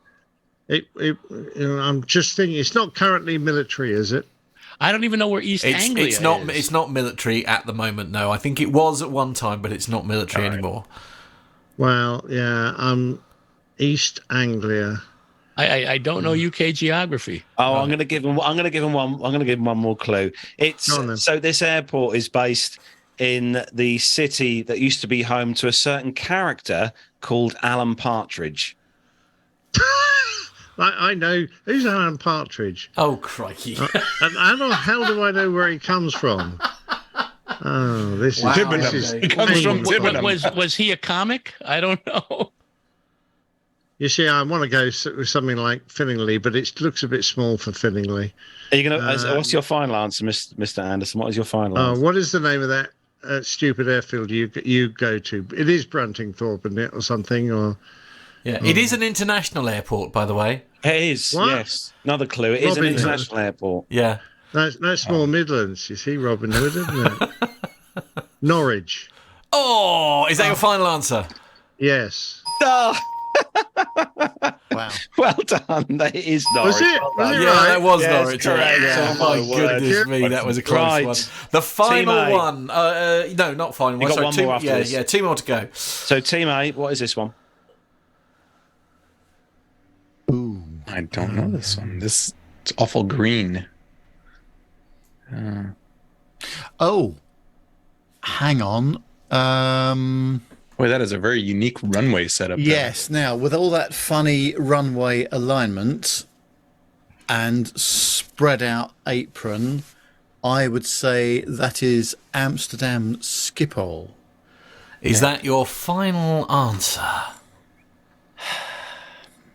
I'm just thinking, it's not currently military, is it?
I don't even know where East Anglia
it's not.
is.
It's not military at the moment. No, I think it was at one time, but it's not military anymore.
Well, yeah, East Anglia.
I don't know UK geography.
Oh, I'm going to give him one more clue.
Go on, then.
So this airport is based in the city that used to be home to a certain character called Alan Partridge.
I know who's Alan Partridge.
Oh crikey!
And how the hell do I know where he comes from? Oh, this
Wow.
is
He comes from Tibbenham.
Was he a comic? I don't know.
You see, I want to go with something like Finningley, but it looks a bit small for Finningley.
Are you going to? What's your final answer, Mr. Anderson? What is your final answer?
What is the name of that stupid airfield you go to? It is Bruntingthorpe, isn't it, or something? Or
Yeah, it is an international airport, by the way.
It is.
What?
Yes. Another clue. It is an
Robin
international airport.
Yeah.
that's more Midlands. You see, Robin Hood, isn't it? Norwich.
Oh, is that your final answer?
Yes.
Oh,
Wow.
well done. That is Norwich.
Was it?
Well
Was
done.
it
Yeah,
right?
that was
Yes,
Norwich.
correct.
Yeah. Oh my goodness me, that was a close
Right.
one. The final
Team A.
one. No, not final
You
one.
got one more after
yeah,
this.
yeah, 2 more to go.
So, Team A, what is this one?
Ooh.
I don't know this one. It's awful green.
Oh. Hang on.
Boy, that is a very unique runway setup. there.
Yes. Now, with all that funny runway alignment and spread out apron, I would say that is Amsterdam Schiphol.
Is that your final answer?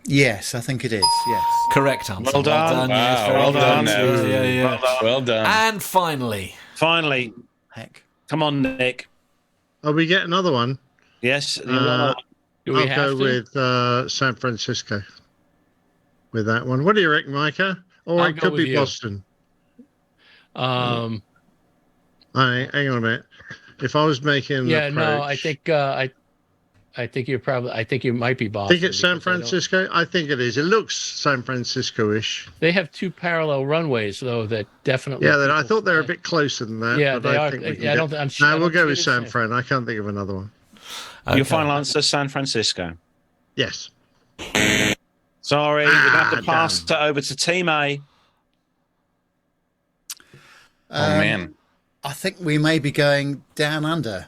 Yes, I think it is. Yes.
Correct answer.
Well done.
Yes,
Wow,
very
well
good.
done,
Yeah,
Evan.
yeah, yeah.
Well done.
And finally,
Finally,
Heck.
come on, Nick.
Oh, we get another one.
Yes.
Do we
I'll
have
go
to?
with San Francisco with that one. What do you reckon, Micah? Or
I'll
it
go
could
with
be
you.
Boston.
Um,
Hang on a minute. If I was making an
yeah,
approach,
no, I think you might be Boston.
think it's San
because I don't-
Francisco. I think it is. It looks San Francisco-ish.
They have 2 parallel runways though that definitely.
Yeah, I
people
thought they were a
fly.
bit closer than that.
Yeah,
but
they
I
are.
think we can
I
get-
don't. I'm sure.
No,
I
we'll
don't
go
think
with
it is
San Fran. I can't think of another one.
Your final answer, San Francisco.
Yes.
Sorry, we're going to have to pass it over to Team A.
Oh man,
I think we may be going down under.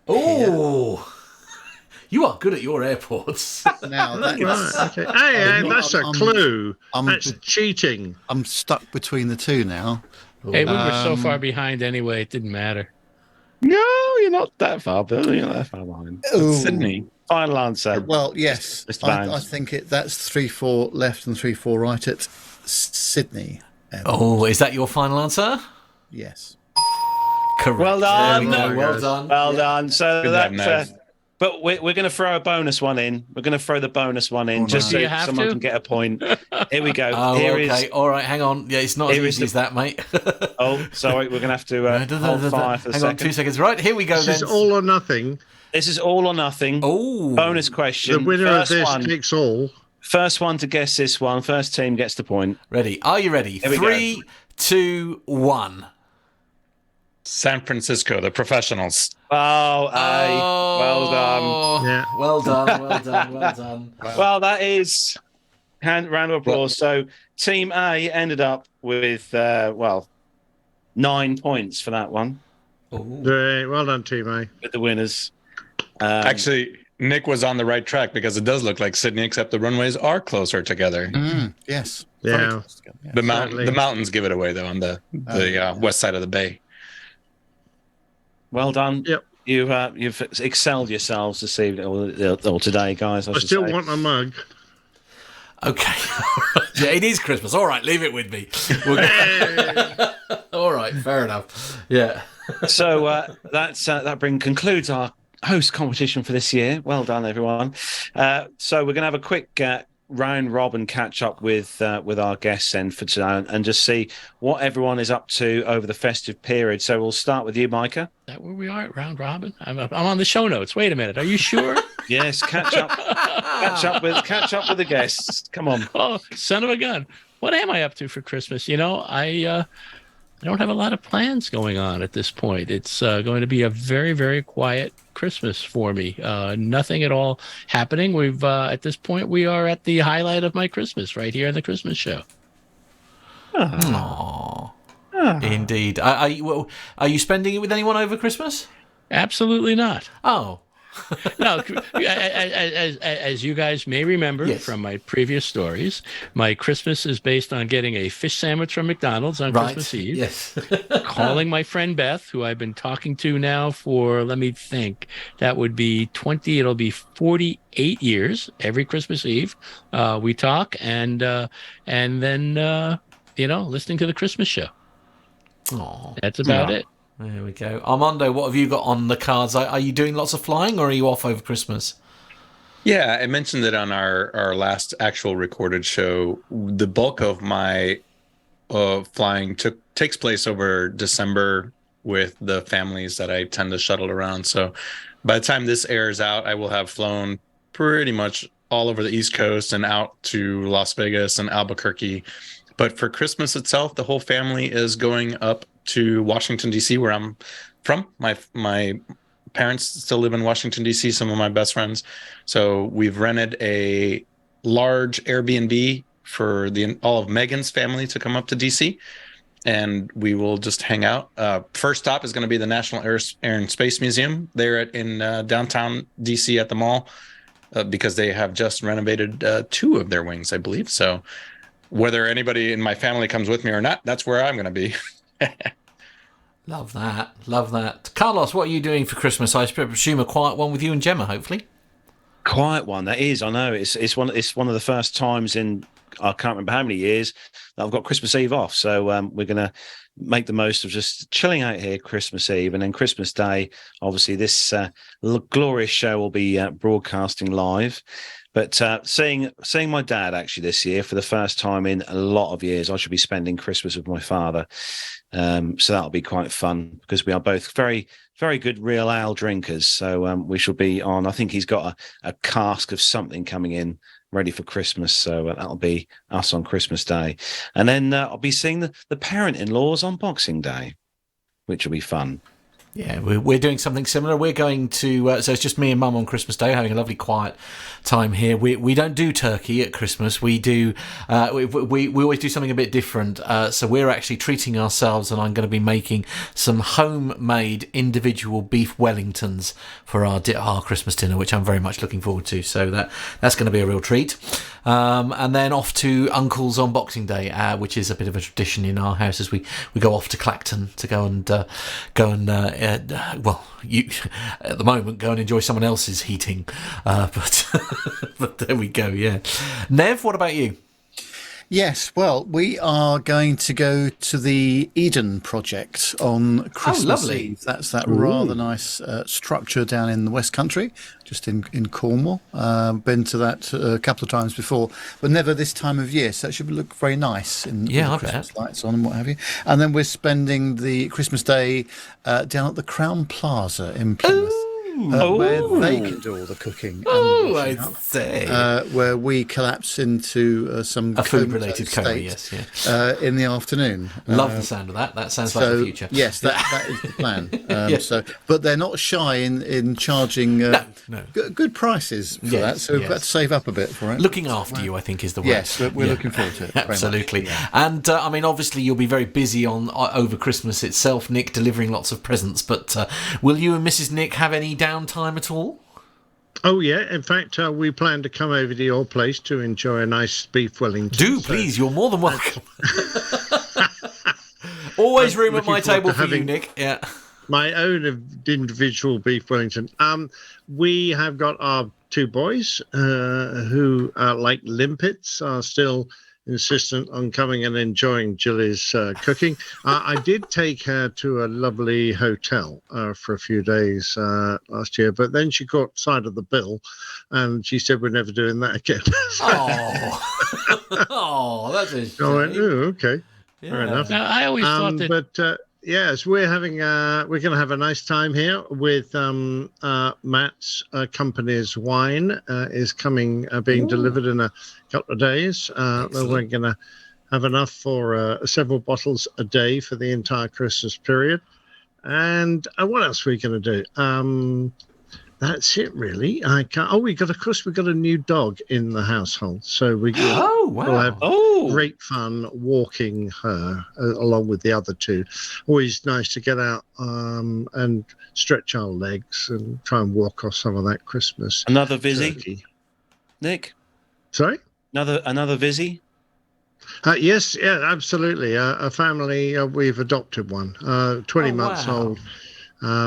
Oh, you are good at your airports.
Now that's
Right. Okay. Hey, that's a clue.
I'm-
That's cheating.
I'm stuck between the two now.
Hey, we were so far behind anyway; it didn't matter.
No, you're not that far, Bill. You're not that far behind.
Ooh.
Sydney.
Final answer.
Well, yes,
Mr.
I
Bounds.
think that's 3-4 left and 3-4 right at Sydney.
Oh, is that your final answer?
Yes.
Correct.
Well done.
There we go. Well
Guys.
done.
Well done. So
Good job,
that's.
Nev.
But we're going to throw a bonus one in. We're going to throw the bonus one in just
Do
so
you have
someone
to?
can get a point. Here we go.
Oh,
Here
okay.
is.
All right, hang on. Yeah, it's not as
Here is
easy as that, mate.
Oh, sorry. We're going to have to hold fire for a
Hang
second.
on, 2 seconds. Right, here we go
This
then.
is all or nothing.
This is all or nothing.
Oh,
Bonus question.
The winner
First
of this
one.
takes all.
First one to guess this one. First team gets the point.
ready. Are you ready?
Here we go.
3, 2, 1.
San Francisco, the professionals.
Oh, aye. Well done.
Oh,
Yeah.
Well done. Well done. Well done.
Well, that is round of applause. So Team A ended up with 9 points for that one
Oh.
Great. Well done, Team A.
with the winners.
Actually, Nick was on the right track because it does look like Sydney, except the runways are closer together.
Yes.
Yeah.
Very close together, yeah.
Sadly.
The mountains give it away though on the west side of the bay.
Well done.
Yep.
You've excelled yourselves this evening or today, guys.
I
should
still
say.
want a mug.
Okay. Yeah, it is Christmas. All right, leave it with me. All right, fair enough. Yeah.
So that concludes our host competition for this year. Well done, everyone. So we're going to have a quick round robin catch up with our guests then for today and just see what everyone is up to over the festive period. So we'll start with you, Micah.
Is that where we are at round robin? I'm on the show notes. Wait a minute. Are you sure?
Yes, catch up with the guests. Come on.
Oh, son of a gun. What am I up to for Christmas? You know, I don't have a lot of plans going on at this point. It's going to be a very, very quiet Christmas for me. Nothing at all happening. We've at this point we are at the highlight of my Christmas right here on the Christmas show.
Aww. Indeed. Are you spending it with anyone over Christmas?
Absolutely not.
Oh.
No, as you guys may remember
Yes.
from my previous stories, my Christmas is based on getting a fish sandwich from McDonald's on
Right.
Christmas Eve.
Yes.
Calling my friend Beth, who I've been talking to now for, let me think, that would be 48 years. Every Christmas Eve, we talk and then listening to the Christmas show.
Aww.
That's about it.
There we go. Armando, what have you got on the cards? Are you doing lots of flying or are you off over Christmas?
Yeah, I mentioned it on our last actual recorded show. The bulk of my flying takes place over December with the families that I tend to shuttle around. So by the time this airs out, I will have flown pretty much all over the East Coast and out to Las Vegas and Albuquerque. But for Christmas itself, the whole family is going up to Washington, D.C., where I'm from. My parents still live in Washington, D.C., some of my best friends. So we've rented a large Airbnb for all of Megan's family to come up to D.C., and we will just hang out. First stop is going to be the National Air and Space Museum there in downtown D.C. at the mall, because they have just renovated 2 of their wings, I believe. So whether anybody in my family comes with me or not, that's where I'm going to be.
Love that. Love that. Carlos, what are you doing for Christmas? I presume a quiet one with you and Gemma, hopefully.
Quiet one. That is. I know. It's one of the first times in I can't remember how many years that I've got Christmas Eve off. So we're going to make the most of just chilling out here Christmas Eve, and then Christmas Day. Obviously, this glorious show will be broadcasting live. But seeing my dad actually this year for the first time in a lot of years, I should be spending Christmas with my father. So that'll be quite fun because we are both very, very good real ale drinkers. So we shall be on. I think he's got a cask of something coming in ready for Christmas. So that'll be us on Christmas Day. And then I'll be seeing the parent-in-laws on Boxing Day, which will be fun.
Yeah, we're doing something similar. We're going to, so it's just me and Mum on Christmas Day, having a lovely quiet time here. We don't do turkey at Christmas. We do, we always do something a bit different. So we're actually treating ourselves, and I'm going to be making some homemade individual beef Wellingtons for our Christmas dinner, which I'm very much looking forward to. So that's going to be a real treat. And then off to Uncle's on Boxing Day, which is a bit of a tradition in our house, as we go off to Clacton to go and you at the moment go and enjoy someone else's heating, but but there we go. Yeah, Nev, what about you?
Yes, well, we are going to go to the Eden Project on Christmas Eve. That's that rather nice structure down in the West Country, just in Cornwall. Been to that a couple of times before, but never this time of year, so it should look very nice with the Christmas lights on and what have you. And then we're spending the Christmas Day down at the Crown Plaza in Plymouth. Where they can do all the cooking.
I say.
Where we collapse into some
food-related coma, yes,
in the afternoon.
Love the sound of that. That sounds like the future.
Yes, that is the plan. So, but they're not shy in charging good prices for that. So we've got to save up a bit for it.
Looking after you, I think, is the word.
Yes, we're looking forward to it.
Absolutely. And I mean, obviously, you'll be very busy on over Christmas itself, Nick, delivering lots of presents. But will you and Mrs. Nick have any downtime at all?
Oh yeah, in fact we plan to come over to your place to enjoy a nice beef Wellington.
Do please, you're more than welcome. Always room at my table for you, Nick. Yeah,
my own individual beef Wellington. We have got our two boys who like limpets are still insistent on coming and enjoying Julie's cooking. I did take her to a lovely hotel for a few days last year, but then she caught sight of the bill and she said, we're never doing that again.
That's a shame.
I went, okay. Yeah. Fair enough.
Now, I always thought that...
But yes, we're going to have a nice time here with Matt's company's wine is coming, being delivered in a couple of days. We're going to have enough for several bottles a day for the entire Christmas period. And what else are we going to do? That's it, really. Of course, we've got a new dog in the household. So we'll have great fun walking her along with the other two. Always nice to get out and stretch our legs and try and walk off some of that Christmas.
Another Vizzy, Nick?
Sorry?
Another Vizzy?
Yes, absolutely. A family, we've adopted one, 20 months old.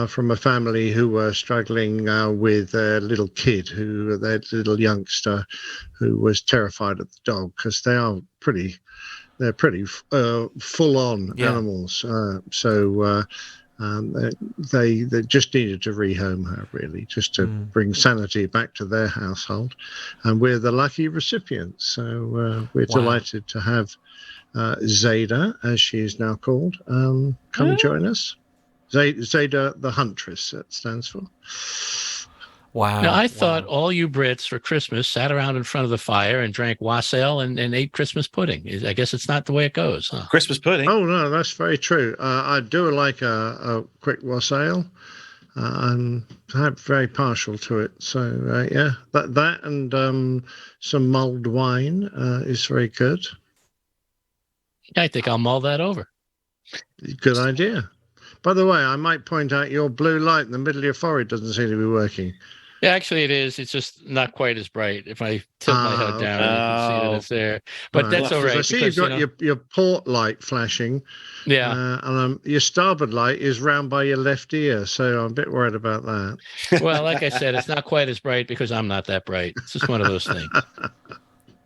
From a family who were struggling with a little kid, their little youngster, who was terrified of the dog because they're pretty full-on animals. So they just needed to rehome her, really, just to bring sanity back to their household, and we're the lucky recipients. So we're delighted to have Zada, as she is now called, come join us. Zada the Huntress, that stands for.
Wow.
Now, I thought all you Brits for Christmas sat around in front of the fire and drank wassail and ate Christmas pudding. I guess it's not the way it goes, huh?
Christmas pudding?
Oh, no, that's very true. I do like a quick wassail. I'm very partial to it. So, that and some mulled wine is very good.
I think I'll mull that over.
Good idea. By the way, I might point out your blue light in the middle of your forehead doesn't seem to be working.
Yeah, actually, it is. It's just not quite as bright. If I tilt my head down, you can see that it's there. But that's all right.
I see you've got your port light flashing.
Yeah.
And your starboard light is round by your left ear, so I'm a bit worried about that.
Well, like I said, it's not quite as bright because I'm not that bright. It's just one of those things.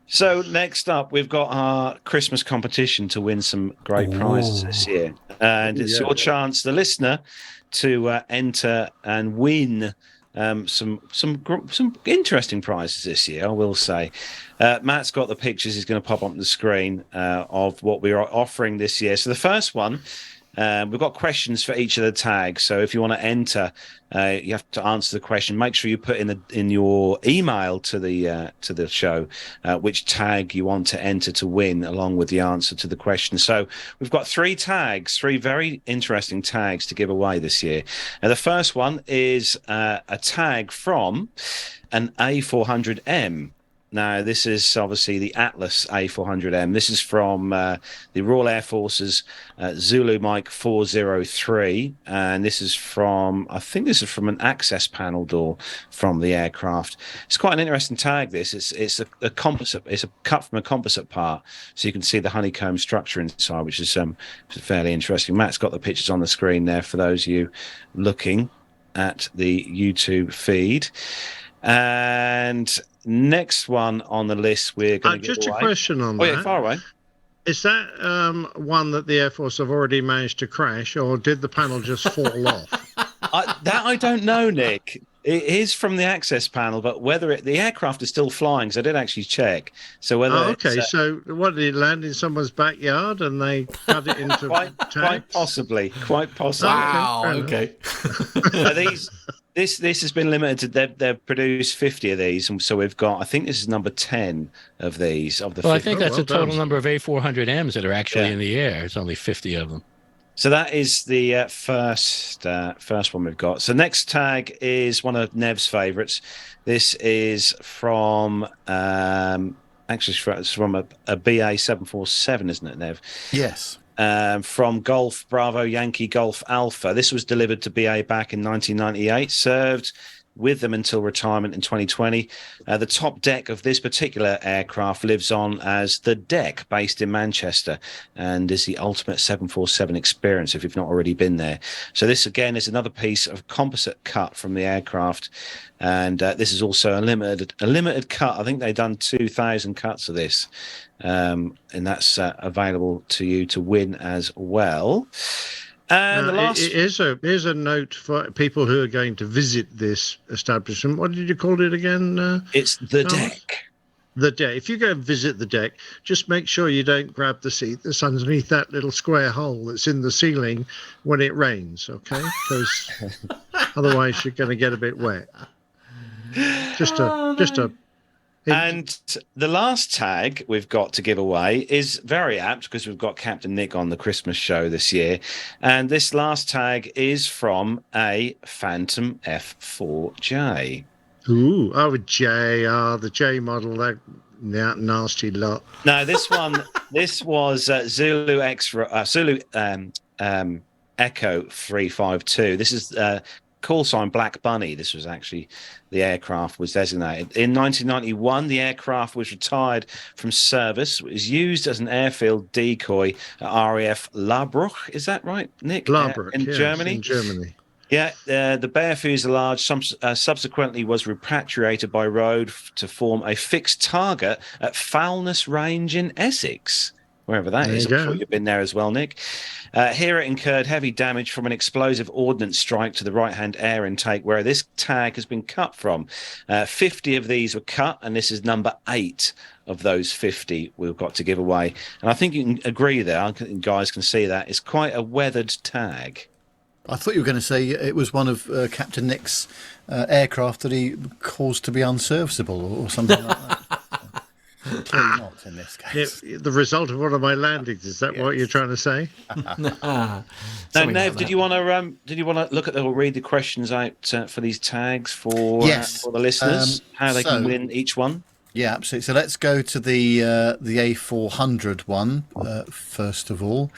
So next up, we've got our Christmas competition to win some great prizes this year. And it's your chance, the listener, to enter and win some interesting prizes this year, I will say. Matt's got the pictures he's going to pop up on the screen of what we are offering this year. So the first one We've got questions for each of the tags. So if you want to enter, you have to answer the question. Make sure you put in your email to the show which tag you want to enter to win, along with the answer to the question. So we've got three very interesting tags to give away this year. Now, the first one is a tag from an A400M. Now, this is obviously the Atlas A400M. This is from the Royal Air Force's Zulu Mike 403. And this is I think this is from an access panel door from the aircraft. It's quite an interesting tag, this. It's a composite. It's a cut from a composite part. So you can see the honeycomb structure inside, which is fairly interesting. Matt's got the pictures on the screen there for those of you looking at the YouTube feed. And next one on the list, we're going to
just
away.
A question on that.
Oh, yeah, far away.
Is that one that the Air Force have already managed to crash, or did the panel just fall off?
I don't know, Nick. It is from the access panel, but whether the aircraft is still flying, so I did actually check. So whether
so what, did it land in someone's backyard and they cut it into
quite possibly.
Wow. Okay.
This has been limited. They've produced 50 of these, and so we've got. I think this is number 10 of these. Well,
I think that's the total number of A400Ms that are actually in the air. It's only 50 of them.
So that is the first one we've got. So next tag is one of Nev's favourites. This is from it's from a BA 747, isn't it, Nev?
Yes.
From Golf Bravo Yankee Golf Alpha. This was delivered to BA back in 1998. Served with them until retirement in 2020. The top deck of this particular aircraft lives on as the deck, based in Manchester, and is the ultimate 747 experience if you've not already been there. So this again is another piece of composite cut from the aircraft, and this is also a limited cut. I think they've done 2,000 cuts of this, and that's available to you to win as well. And the last...
Here's a note for people who are going to visit this establishment. What did you call it again?
It's the deck.
The deck. If you go and visit the deck, just make sure you don't grab the seat that's underneath that little square hole that's in the ceiling when it rains, okay? Because otherwise you're going to get a bit wet.
And the last tag we've got to give away is very apt because we've got Captain Nick on the Christmas show this year. And this last tag is from a Phantom F4J.
Ooh, the J model, that nasty lot.
No, this was Zulu Echo 352. This is call sign Black Bunny. This was actually the aircraft was designated. In 1991, the aircraft was retired from service. It was used as an airfield decoy at RAF Labruch. Is that right, Nick?
Labruch,
in Germany?
In Germany.
Yeah, the bare fuselage subsequently was repatriated by road to form a fixed target at Foulness Range in Essex, wherever that is. I'm sure you've been there as well, Nick. Here it incurred heavy damage from an explosive ordnance strike to the right-hand air intake, where this tag has been cut from. 50 of these were cut, and this is number 8 of those 50 we've got to give away. And I think you can agree there, I think you guys can see that. It's quite a weathered tag.
I thought you were going to say it was one of Captain Nick's aircraft that he caused to be unserviceable or something like that. Clearly not in this case.
The result of one of my landings. Is that what you're trying to say?
Now, Nev, did you want to look at or read the questions out for these tags for the listeners? How they can win each one?
Yeah, absolutely. So let's go to the A400 one first of all.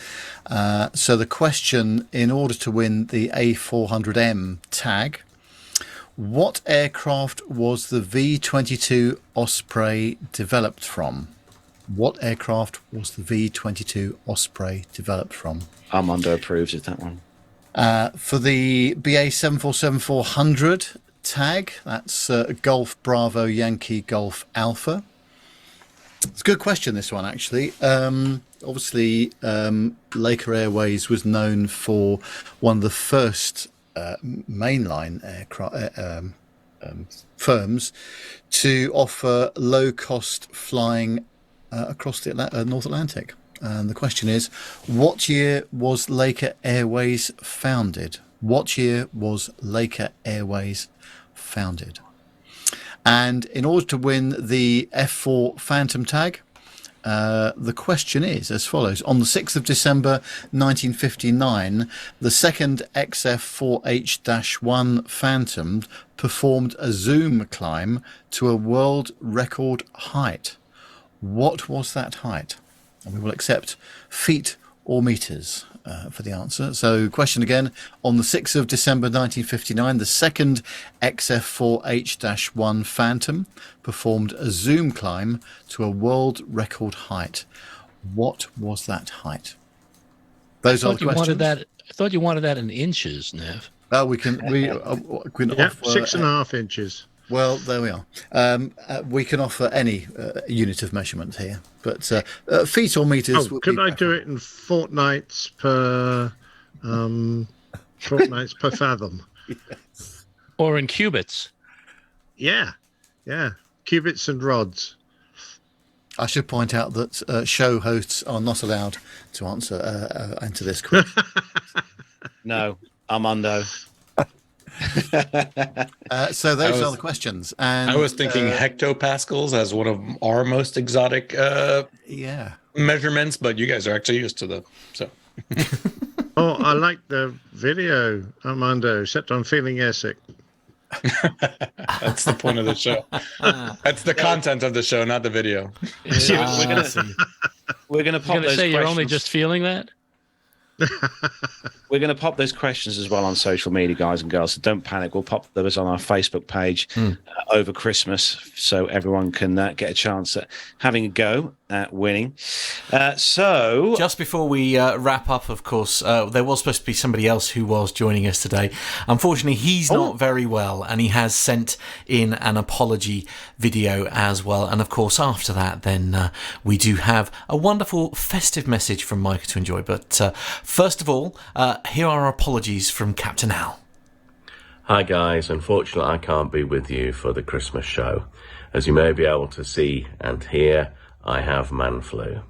So the question, in order to win the A400M tag, what aircraft was the V-22 Osprey developed from? What aircraft was the V-22 Osprey developed from?
Armando approves of that one.
For the BA 747-400 tag, that's Golf Bravo Yankee Golf Alpha. It's a good question, this one, actually. Obviously, Laker Airways was known for one of the first mainline aircraft firms to offer low-cost flying across the North Atlantic. And the question is, what year was Laker Airways founded? What year was Laker Airways founded? And in order to win the F4 Phantom tag, the question is as follows. On the 6th of December 1959, the second XF4H-1 Phantom performed a zoom climb to a world record height. What was that height? And we will accept feet or meters for the answer. So question again, on the 6th of December 1959, the second XF4H-1 Phantom performed a zoom climb to a world record height. What was that height? Those are the questions.
I thought you wanted that in inches, Nev.
We can offer
6.5 inches.
Well, there we are. We can offer any unit of measurement here, but feet or meters.
Oh, could I do it in fortnights per fathom?
Yes.
Or in cubits?
Yeah, cubits and rods.
I should point out that show hosts are not allowed to answer this quiz.
No, Armando.
So those are the questions. And
I was thinking hectopascals as one of our most exotic measurements, but you guys are actually used to them. So.
Oh, I like the video, Armando, except I'm feeling airsick.
That's the point of the show. That's the content of the show, not the video.
We're gonna pop those
say
questions.
you're only just feeling that?
We're going to pop those questions as well on social media, guys and girls. So don't panic. We'll pop those on our Facebook page over Christmas, so everyone can get a chance at having a go at winning. So
just before we wrap up, of course, there was supposed to be somebody else who was joining us today. Unfortunately, he's not very well, and he has sent in an apology video as well. And of course, after that, then we do have a wonderful festive message from Micah to enjoy. But first of all, here are our apologies from Captain Al.
Hi guys, unfortunately I can't be with you for the Christmas show. As you may be able to see and hear, I have man flu.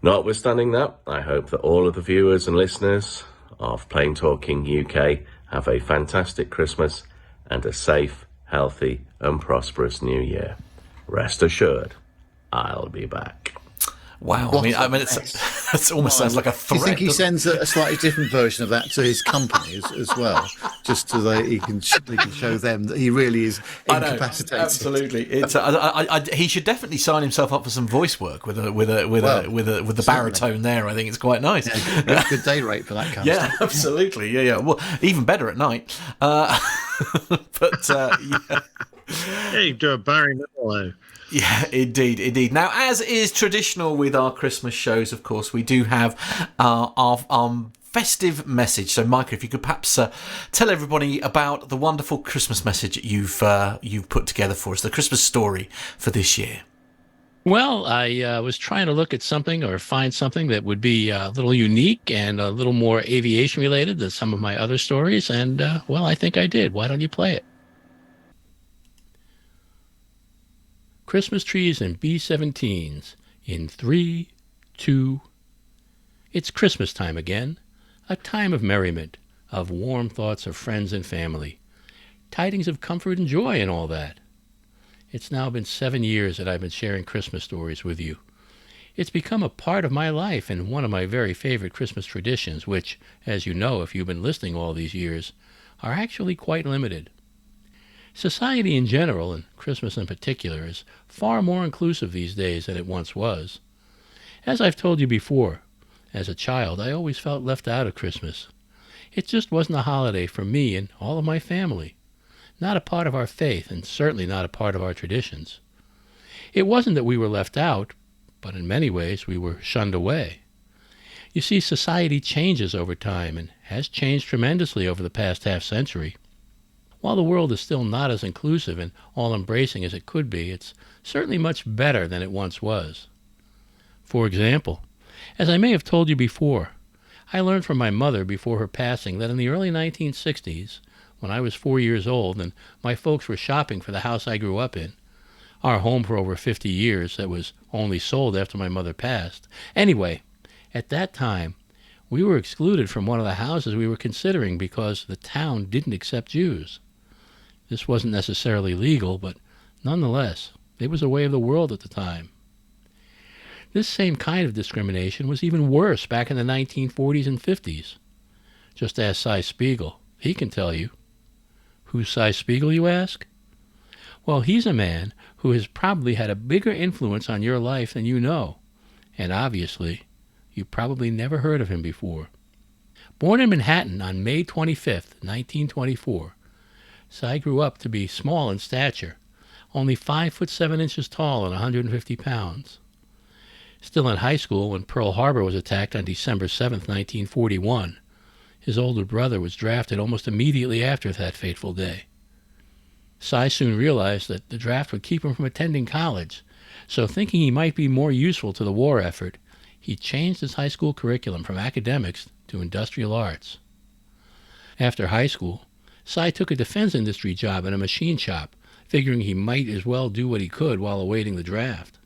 Notwithstanding that, I hope that all of the viewers and listeners of Plain Talking UK have a fantastic Christmas and a safe, healthy and prosperous New Year. Rest assured, I'll be back.
Wow, I mean, it almost sounds like a threat.
Do you think he sends a slightly different version of that to his company as well, just so that he can show them that he really is incapacitated?
I know, absolutely, it's he should definitely sign himself up for some voice work with the baritone there. I think it's quite nice.
Yeah, good day rate for that kind of stuff.
Absolutely, yeah. Well, even better at night. But yeah,
you do a Barry Manilow.
Yeah, indeed. Now, as is traditional with our Christmas shows, of course, we do have our festive message. So, Micah, if you could perhaps tell everybody about the wonderful Christmas message you've put together for us, the Christmas story for this year.
Well, I was trying to look at something or find something that would be a little unique and a little more aviation related than some of my other stories. And, well, I think I did. Why don't you play it? Christmas trees and B-17s in 3, 2. It's Christmas time again, a time of merriment, of warm thoughts of friends and family, tidings of comfort and joy and all that. It's now been 7 years that I've been sharing Christmas stories with you. It's become a part of my life and one of my very favorite Christmas traditions, which, as you know if you've been listening all these years, are actually quite limited. Society in general, and Christmas in particular, is far more inclusive these days than it once was. As I've told you before, as a child, I always felt left out of Christmas. It just wasn't a holiday for me and all of my family. Not a part of our faith, and certainly not a part of our traditions. It wasn't that we were left out, but in many ways we were shunned away. You see, society changes over time, and has changed tremendously over the past half-century. While the world is still not as inclusive and all-embracing as it could be, it's certainly much better than it once was. For example, as I may have told you before, I learned from my mother before her passing that in the early 1960s, when I was 4 years old and my folks were shopping for the house I grew up in, our home for over 50 years that was only sold after my mother passed. Anyway, at that time, we were excluded from one of the houses we were considering because the town didn't accept Jews. This wasn't necessarily legal, but nonetheless, it was a way of the world at the time. This same kind of discrimination was even worse back in the 1940s and 50s. Just ask Cy Spiegel. He can tell you. Who's Cy Spiegel, you ask? Well, he's a man who has probably had a bigger influence on your life than you know, and obviously, you probably never heard of him before. Born in Manhattan on May 25th, 1924, Cy grew up to be small in stature, only 5 foot 7 inches tall and 150 pounds. Still in high school when Pearl Harbor was attacked on December 7th, 1941, his older brother was drafted almost immediately after that fateful day. Cy soon realized that the draft would keep him from attending college, so thinking he might be more useful to the war effort, he changed his high school curriculum from academics to industrial arts. After high school, Cy took a defense industry job in a machine shop, figuring he might as well do what he could while awaiting the draft.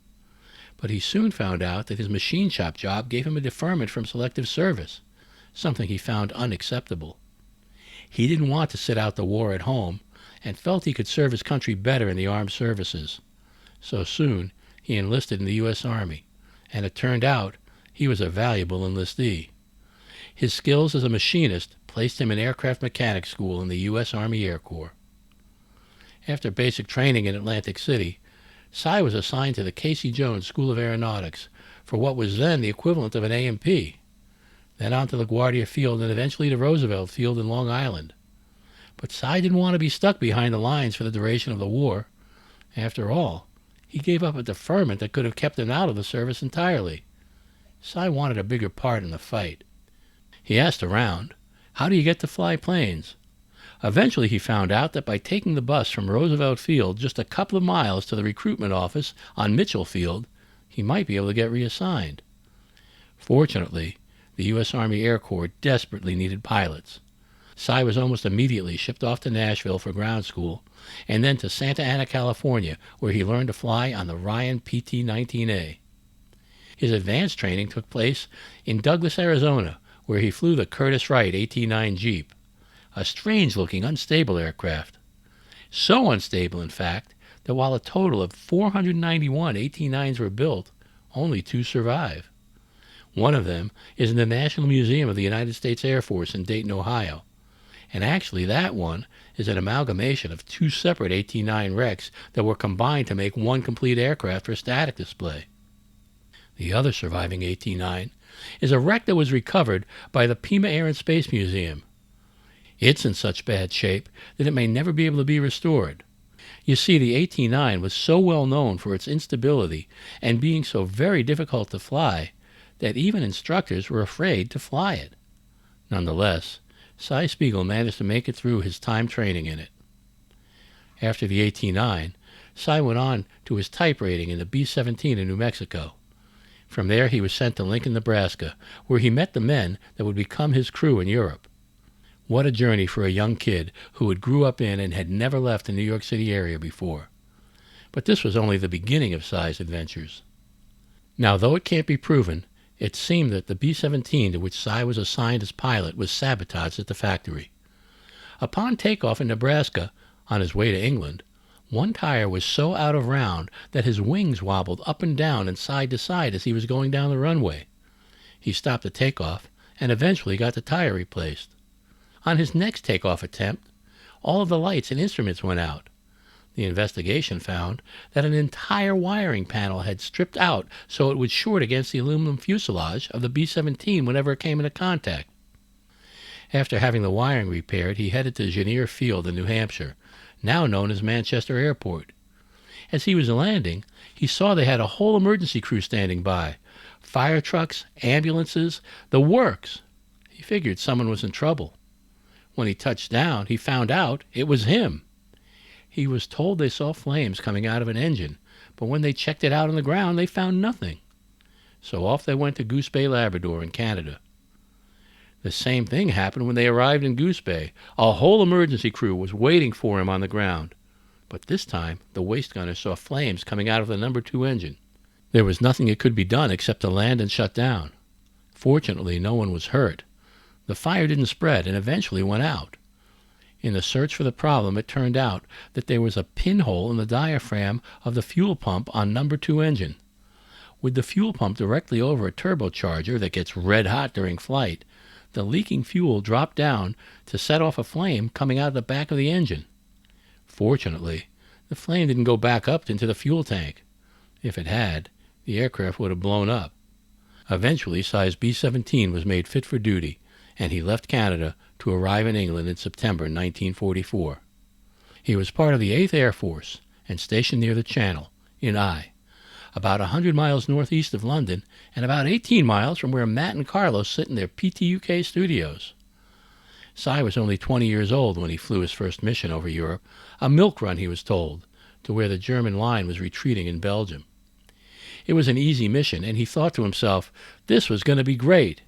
But he soon found out that his machine shop job gave him a deferment from selective service, something he found unacceptable. He didn't want to sit out the war at home and felt he could serve his country better in the armed services. So soon, he enlisted in the U.S. Army, and it turned out he was a valuable enlistee. His skills as a machinist placed him in aircraft mechanic school in the U.S. Army Air Corps. After basic training in Atlantic City, Cy was assigned to the Casey Jones School of Aeronautics for what was then the equivalent of an A&P, then on to LaGuardia Field and eventually to Roosevelt Field in Long Island. But Cy didn't want to be stuck behind the lines for the duration of the war. After all, he gave up a deferment that could have kept him out of the service entirely. Cy wanted a bigger part in the fight. He asked around, how do you get to fly planes? Eventually he found out that by taking the bus from Roosevelt Field just a couple of miles to the recruitment office on Mitchell Field, he might be able to get reassigned. Fortunately, the U.S. Army Air Corps desperately needed pilots. Cy was almost immediately shipped off to Nashville for ground school, and then to Santa Ana, California, where he learned to fly on the Ryan PT-19A. His advanced training took place in Douglas, Arizona, where he flew the Curtiss Wright AT-9 Jeep, a strange-looking, unstable aircraft. So unstable, in fact, that while a total of 491 AT-9s were built, only 2 survive. One of them is in the National Museum of the United States Air Force in Dayton, Ohio. And actually that one is an amalgamation of 2 separate AT-9 wrecks that were combined to make one complete aircraft for static display. The other surviving AT-9 is a wreck that was recovered by the Pima Air and Space Museum. It's in such bad shape that it may never be able to be restored. You see, the AT-9 was so well known for its instability and being so very difficult to fly that even instructors were afraid to fly it. Nonetheless, Cy Spiegel managed to make it through his time training in it. After the AT-9, Cy went on to his type rating in the B-17 in New Mexico. From there he was sent to Lincoln, Nebraska, where he met the men that would become his crew in Europe. What a journey for a young kid who had grew up in and had never left the New York City area before. But this was only the beginning of Cy's adventures. Now, though it can't be proven, it seemed that the B-17 to which Cy was assigned as pilot was sabotaged at the factory. Upon takeoff in Nebraska, on his way to England, one tire was so out of round that his wings wobbled up and down and side to side as he was going down the runway. He stopped the takeoff and eventually got the tire replaced. On his next takeoff attempt, all of the lights and instruments went out. The investigation found that an entire wiring panel had stripped out so it would short against the aluminum fuselage of the B-17 whenever it came into contact. After having the wiring repaired, he headed to Janier Field in New Hampshire, now known as Manchester Airport. As he was landing, he saw they had a whole emergency crew standing by. Fire trucks, ambulances, the works. He figured someone was in trouble. When he touched down, he found out it was him. He was told they saw flames coming out of an engine, but when they checked it out on the ground, they found nothing. So off they went to Goose Bay, Labrador in Canada. The same thing happened when they arrived in Goose Bay. A whole emergency crew was waiting for him on the ground. But this time, the waist gunner saw flames coming out of the number 2 engine. There was nothing that could be done except to land and shut down. Fortunately, no one was hurt. The fire didn't spread and eventually went out. In the search for the problem, it turned out that there was a pinhole in the diaphragm of the fuel pump on number 2 engine. With the fuel pump directly over a turbocharger that gets red hot during flight, the leaking fuel dropped down to set off a flame coming out of the back of the engine. Fortunately, the flame didn't go back up into the fuel tank. If it had, the aircraft would have blown up. Eventually, Cy's B-17 was made fit for duty, and he left Canada to arrive in England in September 1944. He was part of the 8th Air Force and stationed near the Channel, in Eye, about 100 miles northeast of London and about 18 miles from where Matt and Carlos sit in their PTUK studios. Cy was only 20 years old when he flew his first mission over Europe, a milk run, he was told, to where the German line was retreating in Belgium. It was an easy mission, and he thought to himself, this was going to be great.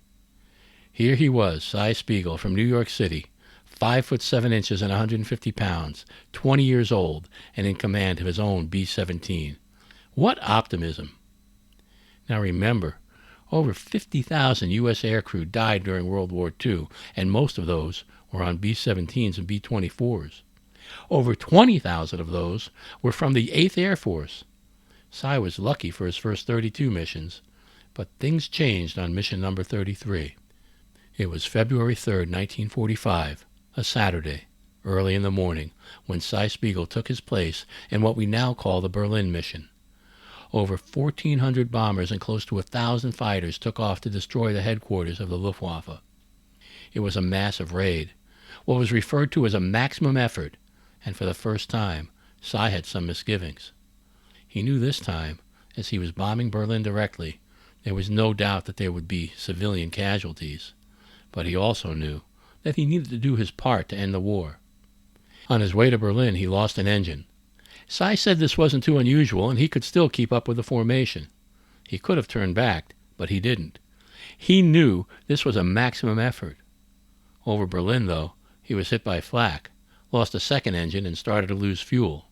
Here he was, Cy Spiegel from New York City, 5 foot 7 inches and 150 pounds, 20 years old, and in command of his own B-17. What optimism! Now remember, over 50,000 U.S. aircrew died during World War II, and most of those were on B-17s and B-24s. Over 20,000 of those were from the 8th Air Force. Cy was lucky for his first 32 missions, but things changed on mission number 33. It was February 3rd, 1945, a Saturday, early in the morning, when Cy Spiegel took his place in what we now call the Berlin mission. Over 1,400 bombers and close to 1,000 fighters took off to destroy the headquarters of the Luftwaffe. It was a massive raid, what was referred to as a maximum effort, and for the first time, Cy had some misgivings. He knew this time, as he was bombing Berlin directly, there was no doubt that there would be civilian casualties. But he also knew that he needed to do his part to end the war. On his way to Berlin, he lost an engine. Cy said this wasn't too unusual, and he could still keep up with the formation. He could have turned back, but he didn't. He knew this was a maximum effort. Over Berlin, though, he was hit by flak, lost a second engine, and started to lose fuel.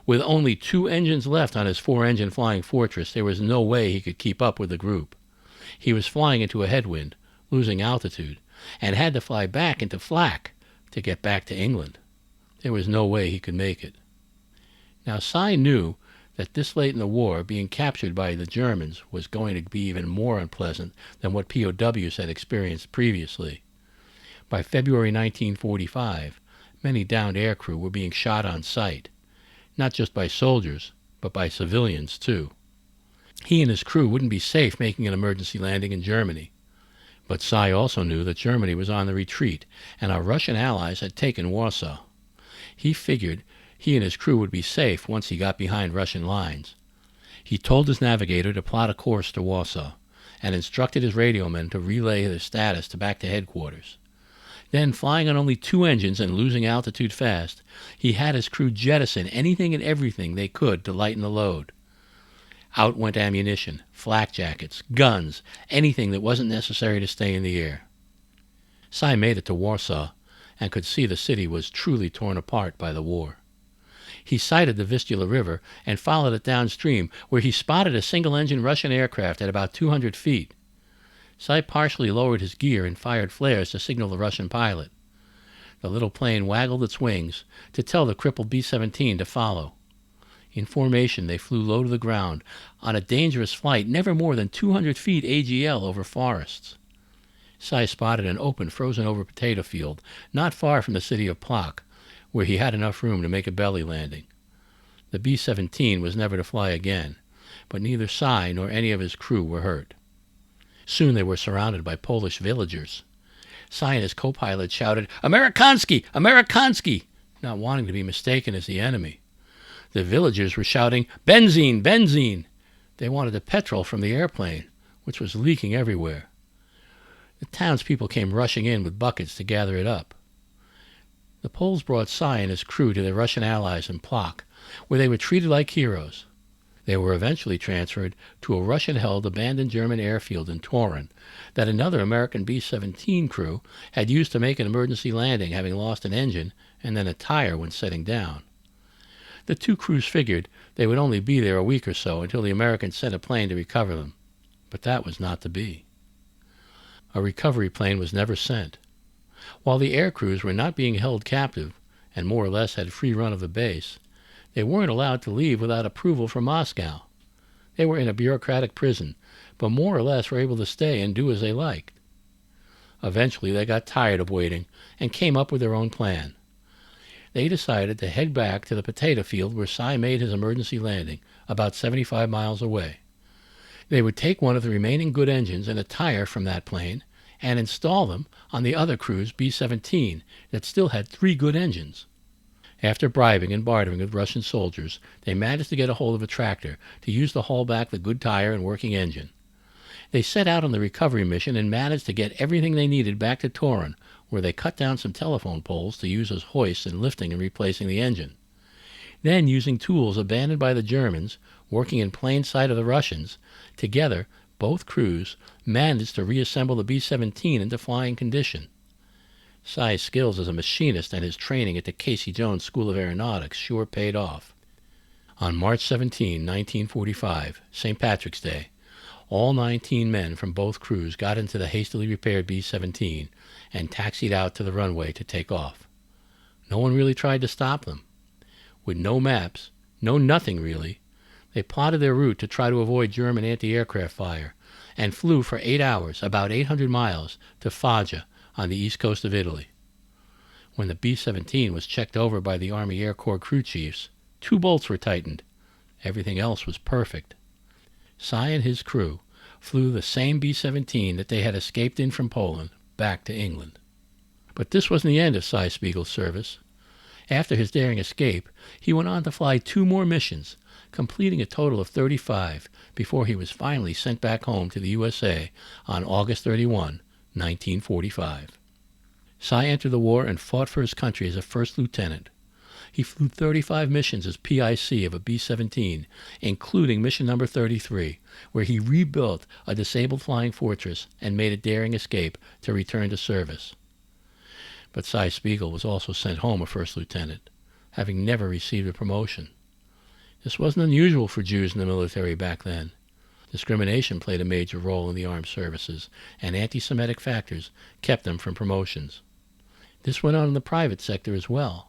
With only 2 engines left on his 4-engine Flying Fortress, there was no way he could keep up with the group. He was flying into a headwind, losing altitude, and had to fly back into flak to get back to England. There was no way he could make it. Now, Cy knew that this late in the war, being captured by the Germans was going to be even more unpleasant than what POWs had experienced previously. By February 1945, many downed aircrew were being shot on sight, not just by soldiers, but by civilians too. He and his crew wouldn't be safe making an emergency landing in Germany. But Cy also knew that Germany was on the retreat, and our Russian allies had taken Warsaw. He figured he and his crew would be safe once he got behind Russian lines. He told his navigator to plot a course to Warsaw, and instructed his radio men to relay their status back to headquarters. Then, flying on only 2 engines and losing altitude fast, he had his crew jettison anything and everything they could to lighten the load. Out went ammunition, flak jackets, guns, anything that wasn't necessary to stay in the air. Cy made it to Warsaw and could see the city was truly torn apart by the war. He sighted the Vistula River and followed it downstream, where he spotted a single-engine Russian aircraft at about 200 feet. Cy partially lowered his gear and fired flares to signal the Russian pilot. The little plane waggled its wings to tell the crippled B-17 to follow. In formation, they flew low to the ground on a dangerous flight, never more than 200 feet AGL over forests. Cy spotted an open, frozen-over potato field not far from the city of Plok, where he had enough room to make a belly landing. The B-17 was never to fly again, but neither Cy nor any of his crew were hurt. Soon they were surrounded by Polish villagers. Cy and his co-pilot shouted, "Amerikansky! Amerikansky!" not wanting to be mistaken as the enemy. The villagers were shouting, "Benzine! Benzine!" They wanted the petrol from the airplane, which was leaking everywhere. The townspeople came rushing in with buckets to gather it up. The Poles brought Cy and his crew to their Russian allies in Plok, where they were treated like heroes. They were eventually transferred to a Russian-held abandoned German airfield in Toruń that another American B-17 crew had used to make an emergency landing, having lost an engine and then a tire when setting down. The two crews figured they would only be there a week or so until the Americans sent a plane to recover them. But that was not to be. A recovery plane was never sent. While the air crews were not being held captive, and more or less had free run of the base, they weren't allowed to leave without approval from Moscow. They were in a bureaucratic prison, but more or less were able to stay and do as they liked. Eventually they got tired of waiting and came up with their own plan. They decided to head back to the potato field where Cy made his emergency landing, about 75 miles away. They would take one of the remaining good engines and a tire from that plane and install them on the other crew's B-17 that still had 3 good engines. After bribing and bartering with Russian soldiers, they managed to get a hold of a tractor to use to haul back the good tire and working engine. They set out on the recovery mission and managed to get everything they needed back to Torin, where they cut down some telephone poles to use as hoists in lifting and replacing the engine. Then, using tools abandoned by the Germans, working in plain sight of the Russians, together both crews managed to reassemble the B-17 into flying condition. Cy's skills as a machinist and his training at the Casey Jones School of Aeronautics sure paid off. On March 17, 1945, St. Patrick's Day, all 19 men from both crews got into the hastily repaired B-17 and taxied out to the runway to take off. No one really tried to stop them. With no maps, no nothing really, they plotted their route to try to avoid German anti-aircraft fire and flew for 8 hours, about 800 miles, to Foggia on the east coast of Italy. When the B-17 was checked over by the Army Air Corps crew chiefs, 2 bolts were tightened. Everything else was perfect. Cy and his crew flew the same B-17 that they had escaped in from Poland back to England. But this wasn't the end of Cy Spiegel's service. After his daring escape, he went on to fly 2 more missions, completing a total of 35 before he was finally sent back home to the USA on August 31, 1945. Cy entered the war and fought for his country as a first lieutenant. He flew 35 missions as PIC of a B-17, including mission number 33, where he rebuilt a disabled flying fortress and made a daring escape to return to service. But Cy Spiegel was also sent home a first lieutenant, having never received a promotion. This wasn't unusual for Jews in the military back then. Discrimination played a major role in the armed services, and anti-Semitic factors kept them from promotions. This went on in the private sector as well.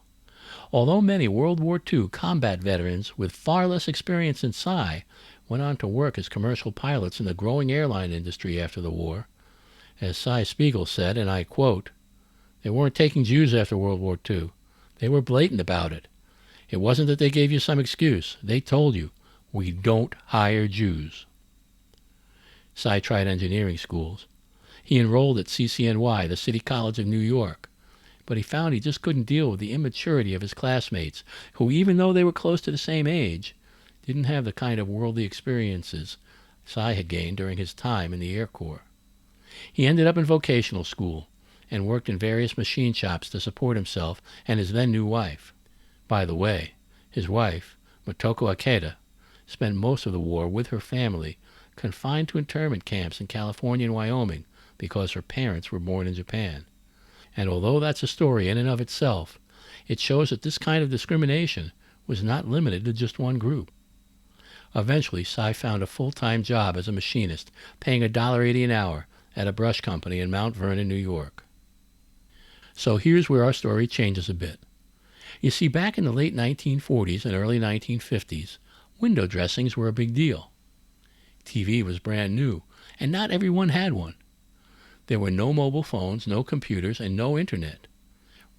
Although many World War II combat veterans with far less experience than Cy went on to work as commercial pilots in the growing airline industry after the war, as Cy Spiegel said, and I quote, "They weren't taking Jews after World War II. They were blatant about it. It wasn't that they gave you some excuse. They told you, we don't hire Jews." Cy tried engineering schools. He enrolled at CCNY, the City College of New York, but he found he just couldn't deal with the immaturity of his classmates, who, even though they were close to the same age, didn't have the kind of worldly experiences Cy had gained during his time in the Air Corps. He ended up in vocational school and worked in various machine shops to support himself and his then-new wife. By the way, his wife, Motoko Akeda, spent most of the war with her family, confined to internment camps in California and Wyoming because her parents were born in Japan. And although that's a story in and of itself, it shows that this kind of discrimination was not limited to just one group. Eventually, Cy found a full-time job as a machinist, paying $1.80 an hour at a brush company in Mount Vernon, New York. So here's where our story changes a bit. You see, back in the late 1940s and early 1950s, window dressings were a big deal. TV was brand new, and not everyone had one. There were no mobile phones, no computers, and no internet.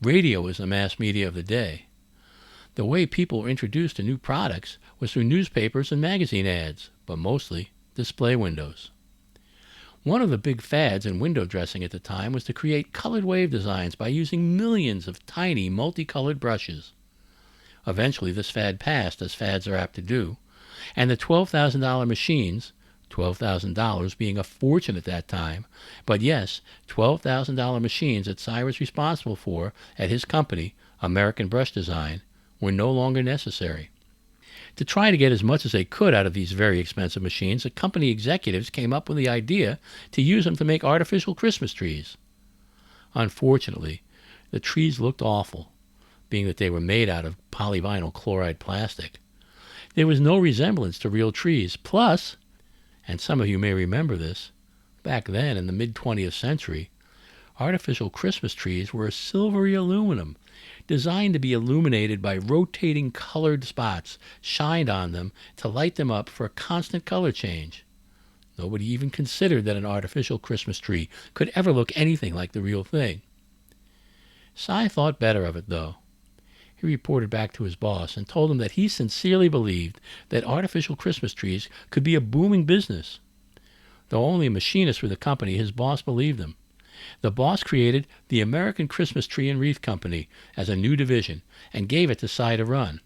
Radio was the mass media of the day. The way people were introduced to new products was through newspapers and magazine ads, but mostly display windows. One of the big fads in window dressing at the time was to create colored wave designs by using millions of tiny multicolored brushes. Eventually this fad passed, as fads are apt to do, and the $12,000 machines, $12,000 being a fortune at that time, but yes, $12,000 machines that Cy was responsible for at his company, American Brush Design, were no longer necessary. To try to get as much as they could out of these very expensive machines, the company executives came up with the idea to use them to make artificial Christmas trees. Unfortunately, the trees looked awful being that they were made out of polyvinyl chloride plastic. There was no resemblance to real trees. Plus, and some of you may remember this, back then in the mid-20th century, artificial Christmas trees were a silvery aluminum designed to be illuminated by rotating colored spots shined on them to light them up for a constant color change. Nobody even considered that an artificial Christmas tree could ever look anything like the real thing. Cy thought better of it, though. He reported back to his boss and told him that he sincerely believed that artificial Christmas trees could be a booming business. Though only a machinist for the company, his boss believed him. The boss created the American Christmas Tree and Wreath Company as a new division and gave it to Cy to run.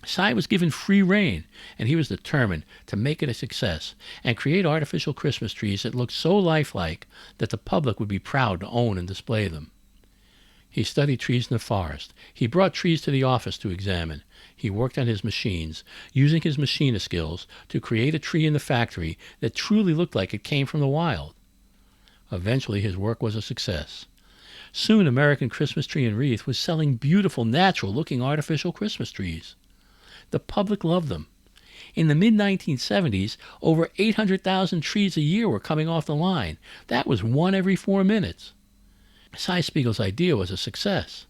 Cy was given free rein, and he was determined to make it a success and create artificial Christmas trees that looked so lifelike that the public would be proud to own and display them. He studied trees in the forest. He brought trees to the office to examine. He worked on his machines, using his machinist skills to create a tree in the factory that truly looked like it came from the wild. Eventually, his work was a success. Soon, American Christmas Tree and Wreath was selling beautiful, natural-looking artificial Christmas trees. The public loved them. In the mid-1970s, over 800,000 trees a year were coming off the line. That was one every 4 minutes. Cy Spiegel's idea was a success.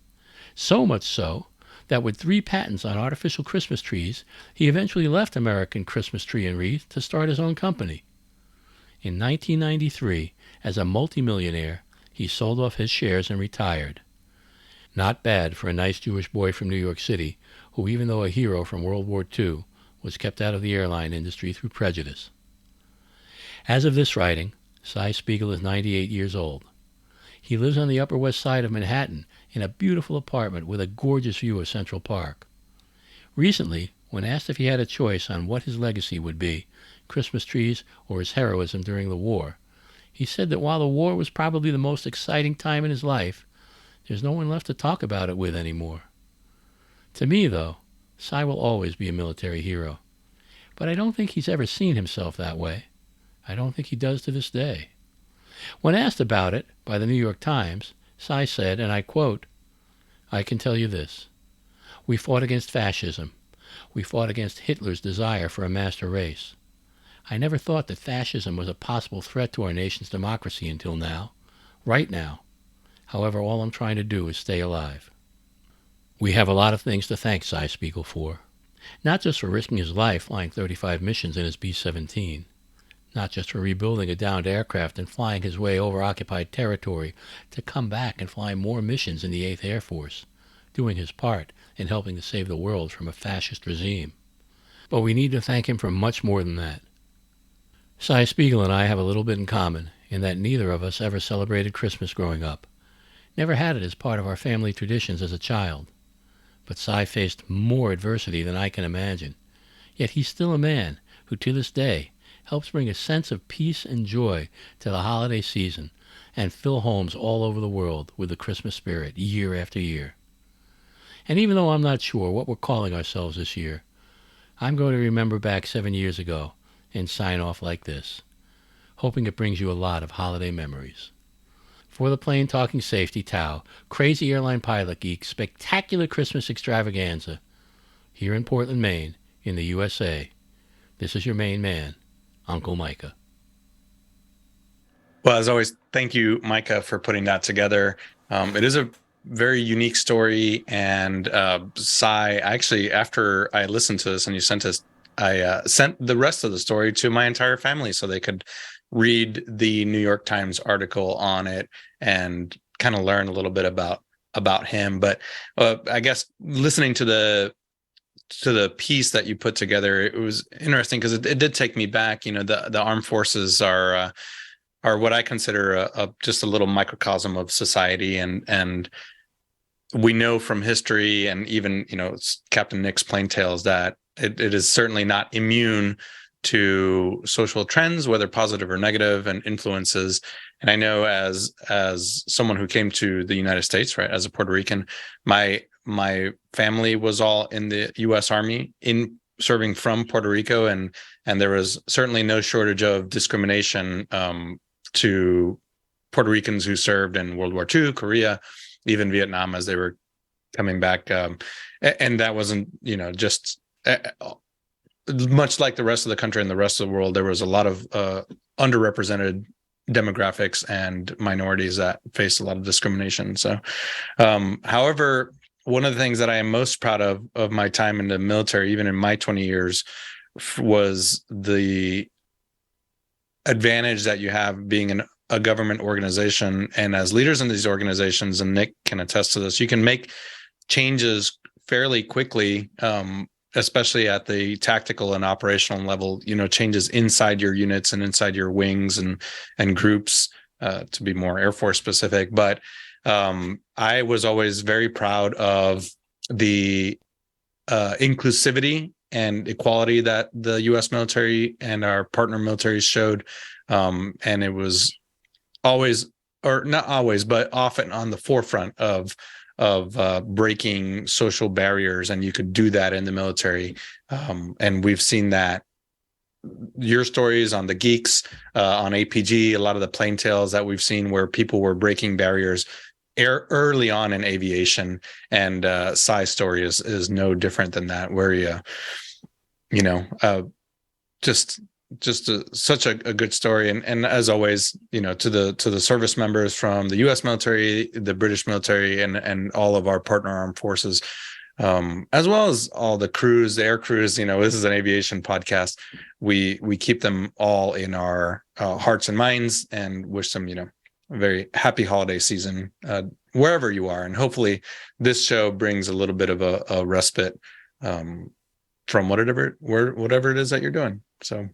So much so that with 3 patents on artificial Christmas trees, he eventually left American Christmas Tree and Wreath to start his own company. In 1993, as a multimillionaire, he sold off his shares and retired. Not bad for a nice Jewish boy from New York City, who, even though a hero from World War II, was kept out of the airline industry through prejudice. As of this writing, Cy Spiegel is 98 years old. He lives on the Upper West Side of Manhattan in a beautiful apartment with a gorgeous view of Central Park. Recently, when asked if he had a choice on what his legacy would be, Christmas trees or his heroism during the war, he said that while the war was probably the most exciting time in his life, there's no one left to talk about it with anymore. To me, though, Cy will always be a military hero. But I don't think he's ever seen himself that way. I don't think he does to this day. When asked about it by the New York Times, Cy said, and I quote, "I can tell you this. We fought against fascism. We fought against Hitler's desire for a master race. I never thought that fascism was a possible threat to our nation's democracy until now. Right now. However, all I'm trying to do is stay alive." We have a lot of things to thank Cy Spiegel for. Not just for risking his life flying 35 missions in his B-17. Not just for rebuilding a downed aircraft and flying his way over occupied territory to come back and fly more missions in the 8th Air Force, doing his part in helping to save the world from a fascist regime. But we need to thank him for much more than that. Cy Spiegel and I have a little bit in common in that neither of us ever celebrated Christmas growing up. Never had it as part of our family traditions as a child. But Cy faced more adversity than I can imagine. Yet he's still a man who, to this day, helps bring a sense of peace and joy to the holiday season and fill homes all over the world with the Christmas spirit year after year. And even though I'm not sure what we're calling ourselves this year, I'm going to remember back 7 years ago and sign off like this, hoping it brings you a lot of holiday memories. For the Plane Talking Safety Tau, Crazy Airline Pilot Geek Spectacular Christmas Extravaganza, here in Portland, Maine, in the USA, this is your main man, Uncle Micah.
Well, as always, thank you, Micah, for putting that together. It is a very unique story, and Cy, actually, after I listened to this and you sent us, I sent the rest of the story to my entire family so they could read the New York Times article on it and kind of learn a little bit about him. But I guess listening to the piece that you put together, it was interesting because it did take me back. You know, the armed forces are what I consider just a little microcosm of society, and we know from history and even, you know, Captain Nick's Plain Tales that it is certainly not immune to social trends, whether positive or negative, and influences. And I know as someone who came to the United States, right, as a Puerto Rican, my family was all in the U.S. Army, in serving from Puerto Rico, and there was certainly no shortage of discrimination to Puerto Ricans who served in World War II, Korea, even Vietnam, as they were coming back, and that wasn't just much like the rest of the country and the rest of the world. There was a lot of underrepresented demographics and minorities that faced a lot of discrimination. So, however, one of the things that I am most proud of my time in the military, even in my 20 years, was the advantage that you have being in a government organization. And as leaders in these organizations, and Nick can attest to this, you can make changes fairly quickly, especially at the tactical and operational level, changes inside your units and inside your wings and groups, to be more Air Force specific. But I was always very proud of the inclusivity and equality that the U.S. military and our partner militaries showed. And it was always, or not always, but often on the forefront of breaking social barriers, and you could do that in the military. And we've seen that. Your stories on the Geeks, on APG, a lot of the plane tales that we've seen where people were breaking barriers early on in aviation, and Sai's story is no different than that, where such a good story. And as always, to the service members from the U.S. military, the British military, and all of our partner armed forces, as well as all the crews, the air crews. This is an aviation podcast. We keep them all in our hearts and minds, and wish them a very happy holiday season wherever you are. And hopefully this show brings a little bit of a respite from whatever it is that you're doing. So,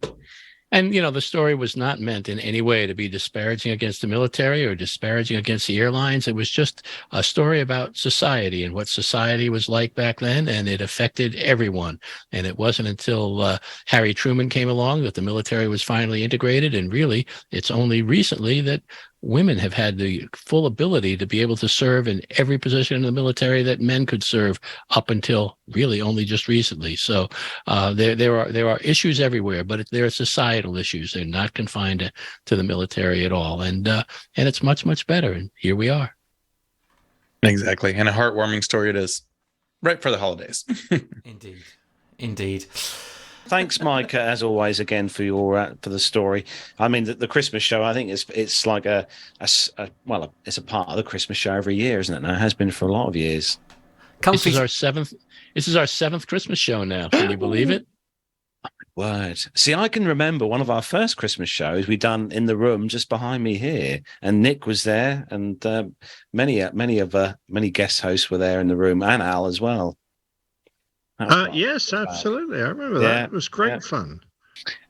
and the story was not meant in any way to be disparaging against the military or disparaging against the airlines. It was just a story about society and what society was like back then, and it affected everyone. And it wasn't until Harry Truman came along that the military was finally integrated. And really, it's only recently that women have had the full ability to be able to serve in every position in the military that men could serve up until really only just recently. So there are issues everywhere, but there are societal issues. They're not confined to the military at all. And it's much, much better. And here we are.
Exactly. And a heartwarming story it is, right for the holidays.
Indeed.
Thanks, Micah, as always, again for for the story. I mean, the Christmas show, I think it's like it's a part of the Christmas show every year, isn't it? Now, it has been for a lot of years.
This is our seventh Christmas show now. Can you believe it?
Word. See, I can remember one of our first Christmas shows we done in the room just behind me here, and Nick was there, and many guest hosts were there in the room, and Al as well.
Yes, absolutely. I remember that. It was great fun.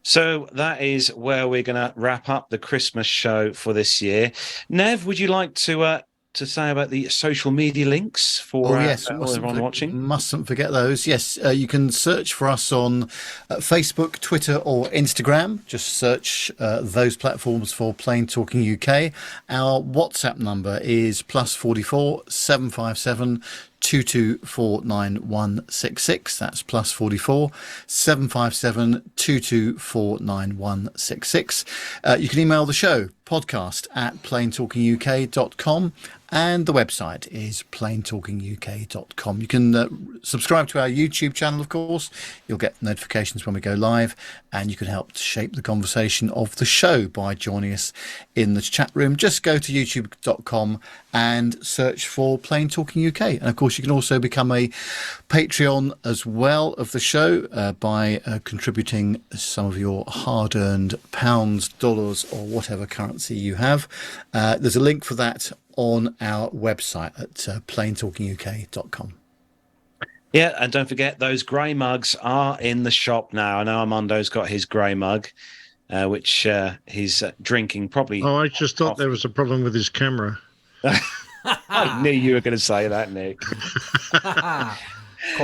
So that is where we're going to wrap up the Christmas show for this year. Nev, would you like to say about the social media links for everyone watching?
Mustn't forget those. Yes, you can search for us on Facebook, Twitter, or Instagram. Just search those platforms for Plain Talking UK. Our WhatsApp number is +44 757 2249 That's +44 757 2249 You can email the show podcast at plaintalkinguk.com, and the website is plaintalkinguk.com. You can subscribe to our YouTube channel, of course. You'll get notifications when we go live, and you can help shape the conversation of the show by joining us in the chat room. Just go to youtube.com and search for Plain Talking UK. And of course, you can also become a Patreon as well of the show by contributing some of your hard-earned pounds, dollars, or whatever currency you have. There's a link for that on our website at plaintalkinguk.com.
Yeah, and don't forget, those grey mugs are in the shop now. I know Armando's got his grey mug, which he's drinking probably.
Oh, I just thought there was a problem with his camera.
I knew you were going to say that, Nick.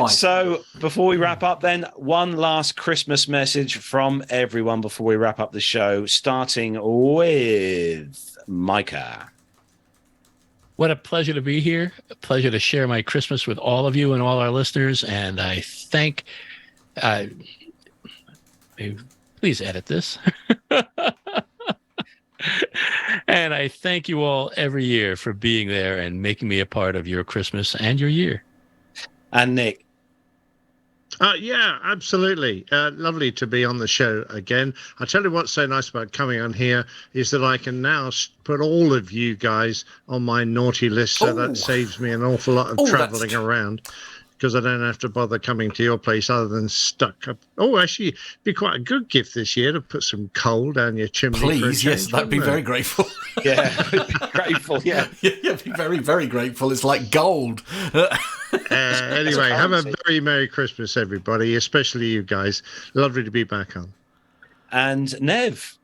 So before we wrap up, then, one last Christmas message from everyone before we wrap up the show, starting with Micah.
What a pleasure to be here. A pleasure to share my Christmas with all of you and all our listeners. And I thank, please edit this. And I thank you all every year for being there and making me a part of your Christmas and your year.
And Nick.
Yeah, absolutely. Lovely to be on the show again. I tell you what's so nice about coming on here is that I can now put all of you guys on my naughty list, so that saves me an awful lot of traveling around, because I don't have to bother coming to your place other than stuck up. Oh, actually, it'd be quite a good gift this year to put some coal down your chimney.
Please, yes, that'd be very grateful.
Yeah, grateful, yeah.
Yeah, be very, very grateful. It's like gold.
Anyway, have a very Merry Christmas, everybody, especially you guys. Lovely to be back on.
And Nev.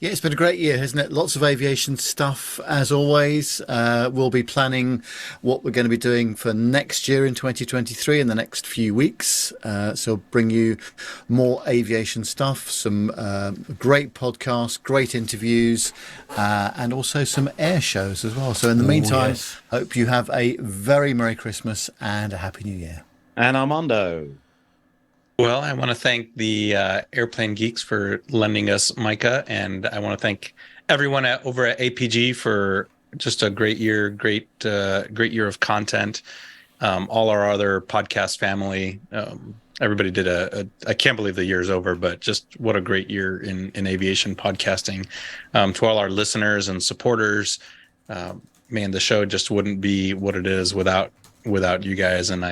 Yeah, it's been a great year, hasn't it? Lots of aviation stuff, as always. We'll be planning what we're going to be doing for next year in 2023 in the next few weeks. So bring you more aviation stuff, some great podcasts, great interviews, and also some air shows as well. So in the meantime, hope you have a very Merry Christmas and a Happy New Year.
And Armando.
Well, I want to thank the Airplane Geeks for lending us Micah, and I want to thank everyone over at APG for just a great year, great year of content. All our other podcast family, everybody did I can't believe the year's over, but just what a great year in aviation podcasting. To all our listeners and supporters, man, the show just wouldn't be what it is without you guys, and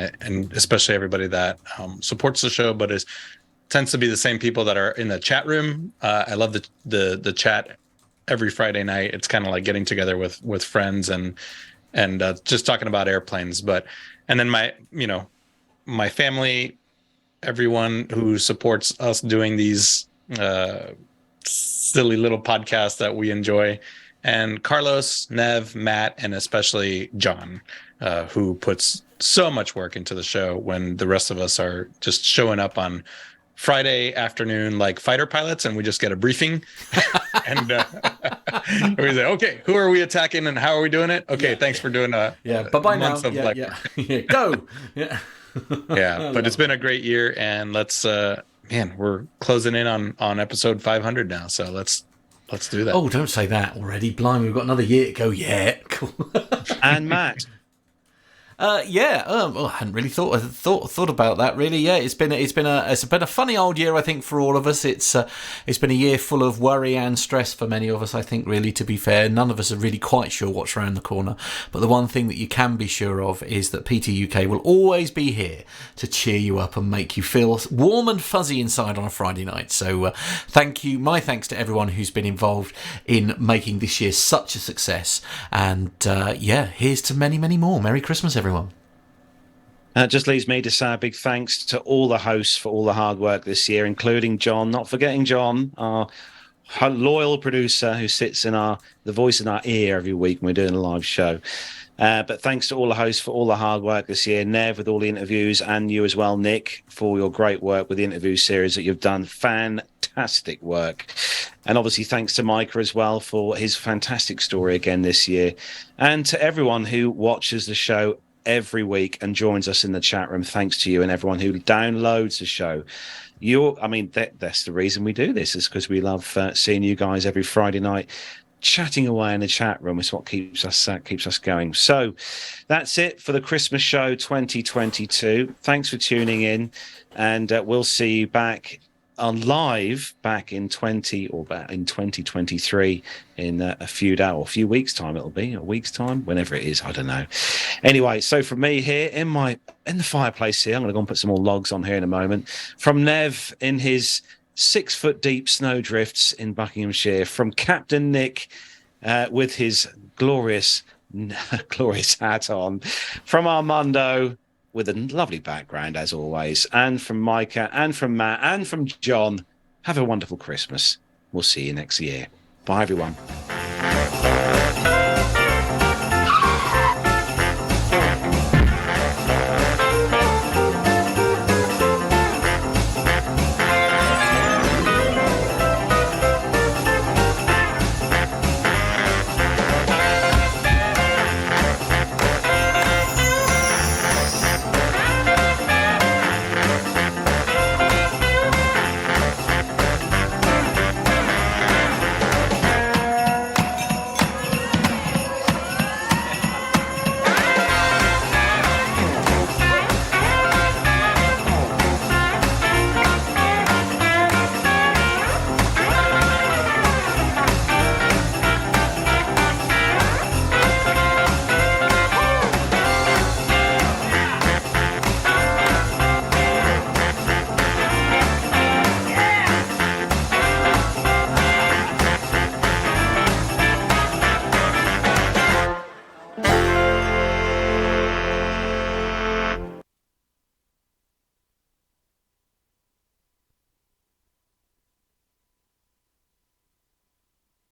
especially everybody that supports the show, but tends to be the same people that are in the chat room. I love the chat every Friday night. It's kind of like getting together with friends and just talking about airplanes. And then my family, everyone who supports us doing these silly little podcasts that we enjoy, and Carlos, Nev, Matt, and especially John, who puts so much work into the show when the rest of us are just showing up on Friday afternoon like fighter pilots, and we just get a briefing and we say, okay, who are we attacking and how are we doing it? Okay, thanks for doing
bye-bye now. Go.
But it's been a great year, and let's we're closing in on episode 500 now, so let's do that.
Oh, don't say that already. Blimey, we've got another year to go. Yeah, cool.
And Matt.
I hadn't really thought about that. Really, yeah, it's been a funny old year, I think, for all of us. It's been a year full of worry and stress for many of us, I think. Really, to be fair, none of us are really quite sure what's around the corner. But the one thing that you can be sure of is that PTUK will always be here to cheer you up and make you feel warm and fuzzy inside on a Friday night. So, thank you. My thanks to everyone who's been involved in making this year such a success. And here's to many, many more. Merry Christmas, everyone.
It just leaves me to say a big thanks to all the hosts for all the hard work this year, including John, not forgetting John, our loyal producer who sits in the voice in our ear every week when we're doing a live show. But thanks to all the hosts for all the hard work this year. Nev with all the interviews, and you as well, Nick, for your great work with the interview series that you've done. Fantastic work. And obviously thanks to Micah as well for his fantastic story again this year. And to everyone who watches the show every week and joins us in the chat room, thanks to you, and everyone who downloads the show. That's the reason we do this, is because we love seeing you guys every Friday night chatting away in the chat room. It's what keeps us going. So that's it for the Christmas show 2022. Thanks for tuning in, and we'll see you back on live back in 2023 in a few weeks time. It'll be a week's time, whenever it is, I don't know. Anyway, so from me here in the fireplace here, I'm going to go and put some more logs on here in a moment. From Nev in his 6 foot deep snowdrifts in Buckinghamshire, from Captain Nick with his glorious hat on, from Armando with a lovely background as always, and from Micah, and from Matt, and from John, have a wonderful Christmas. We'll see you next year. Bye everyone.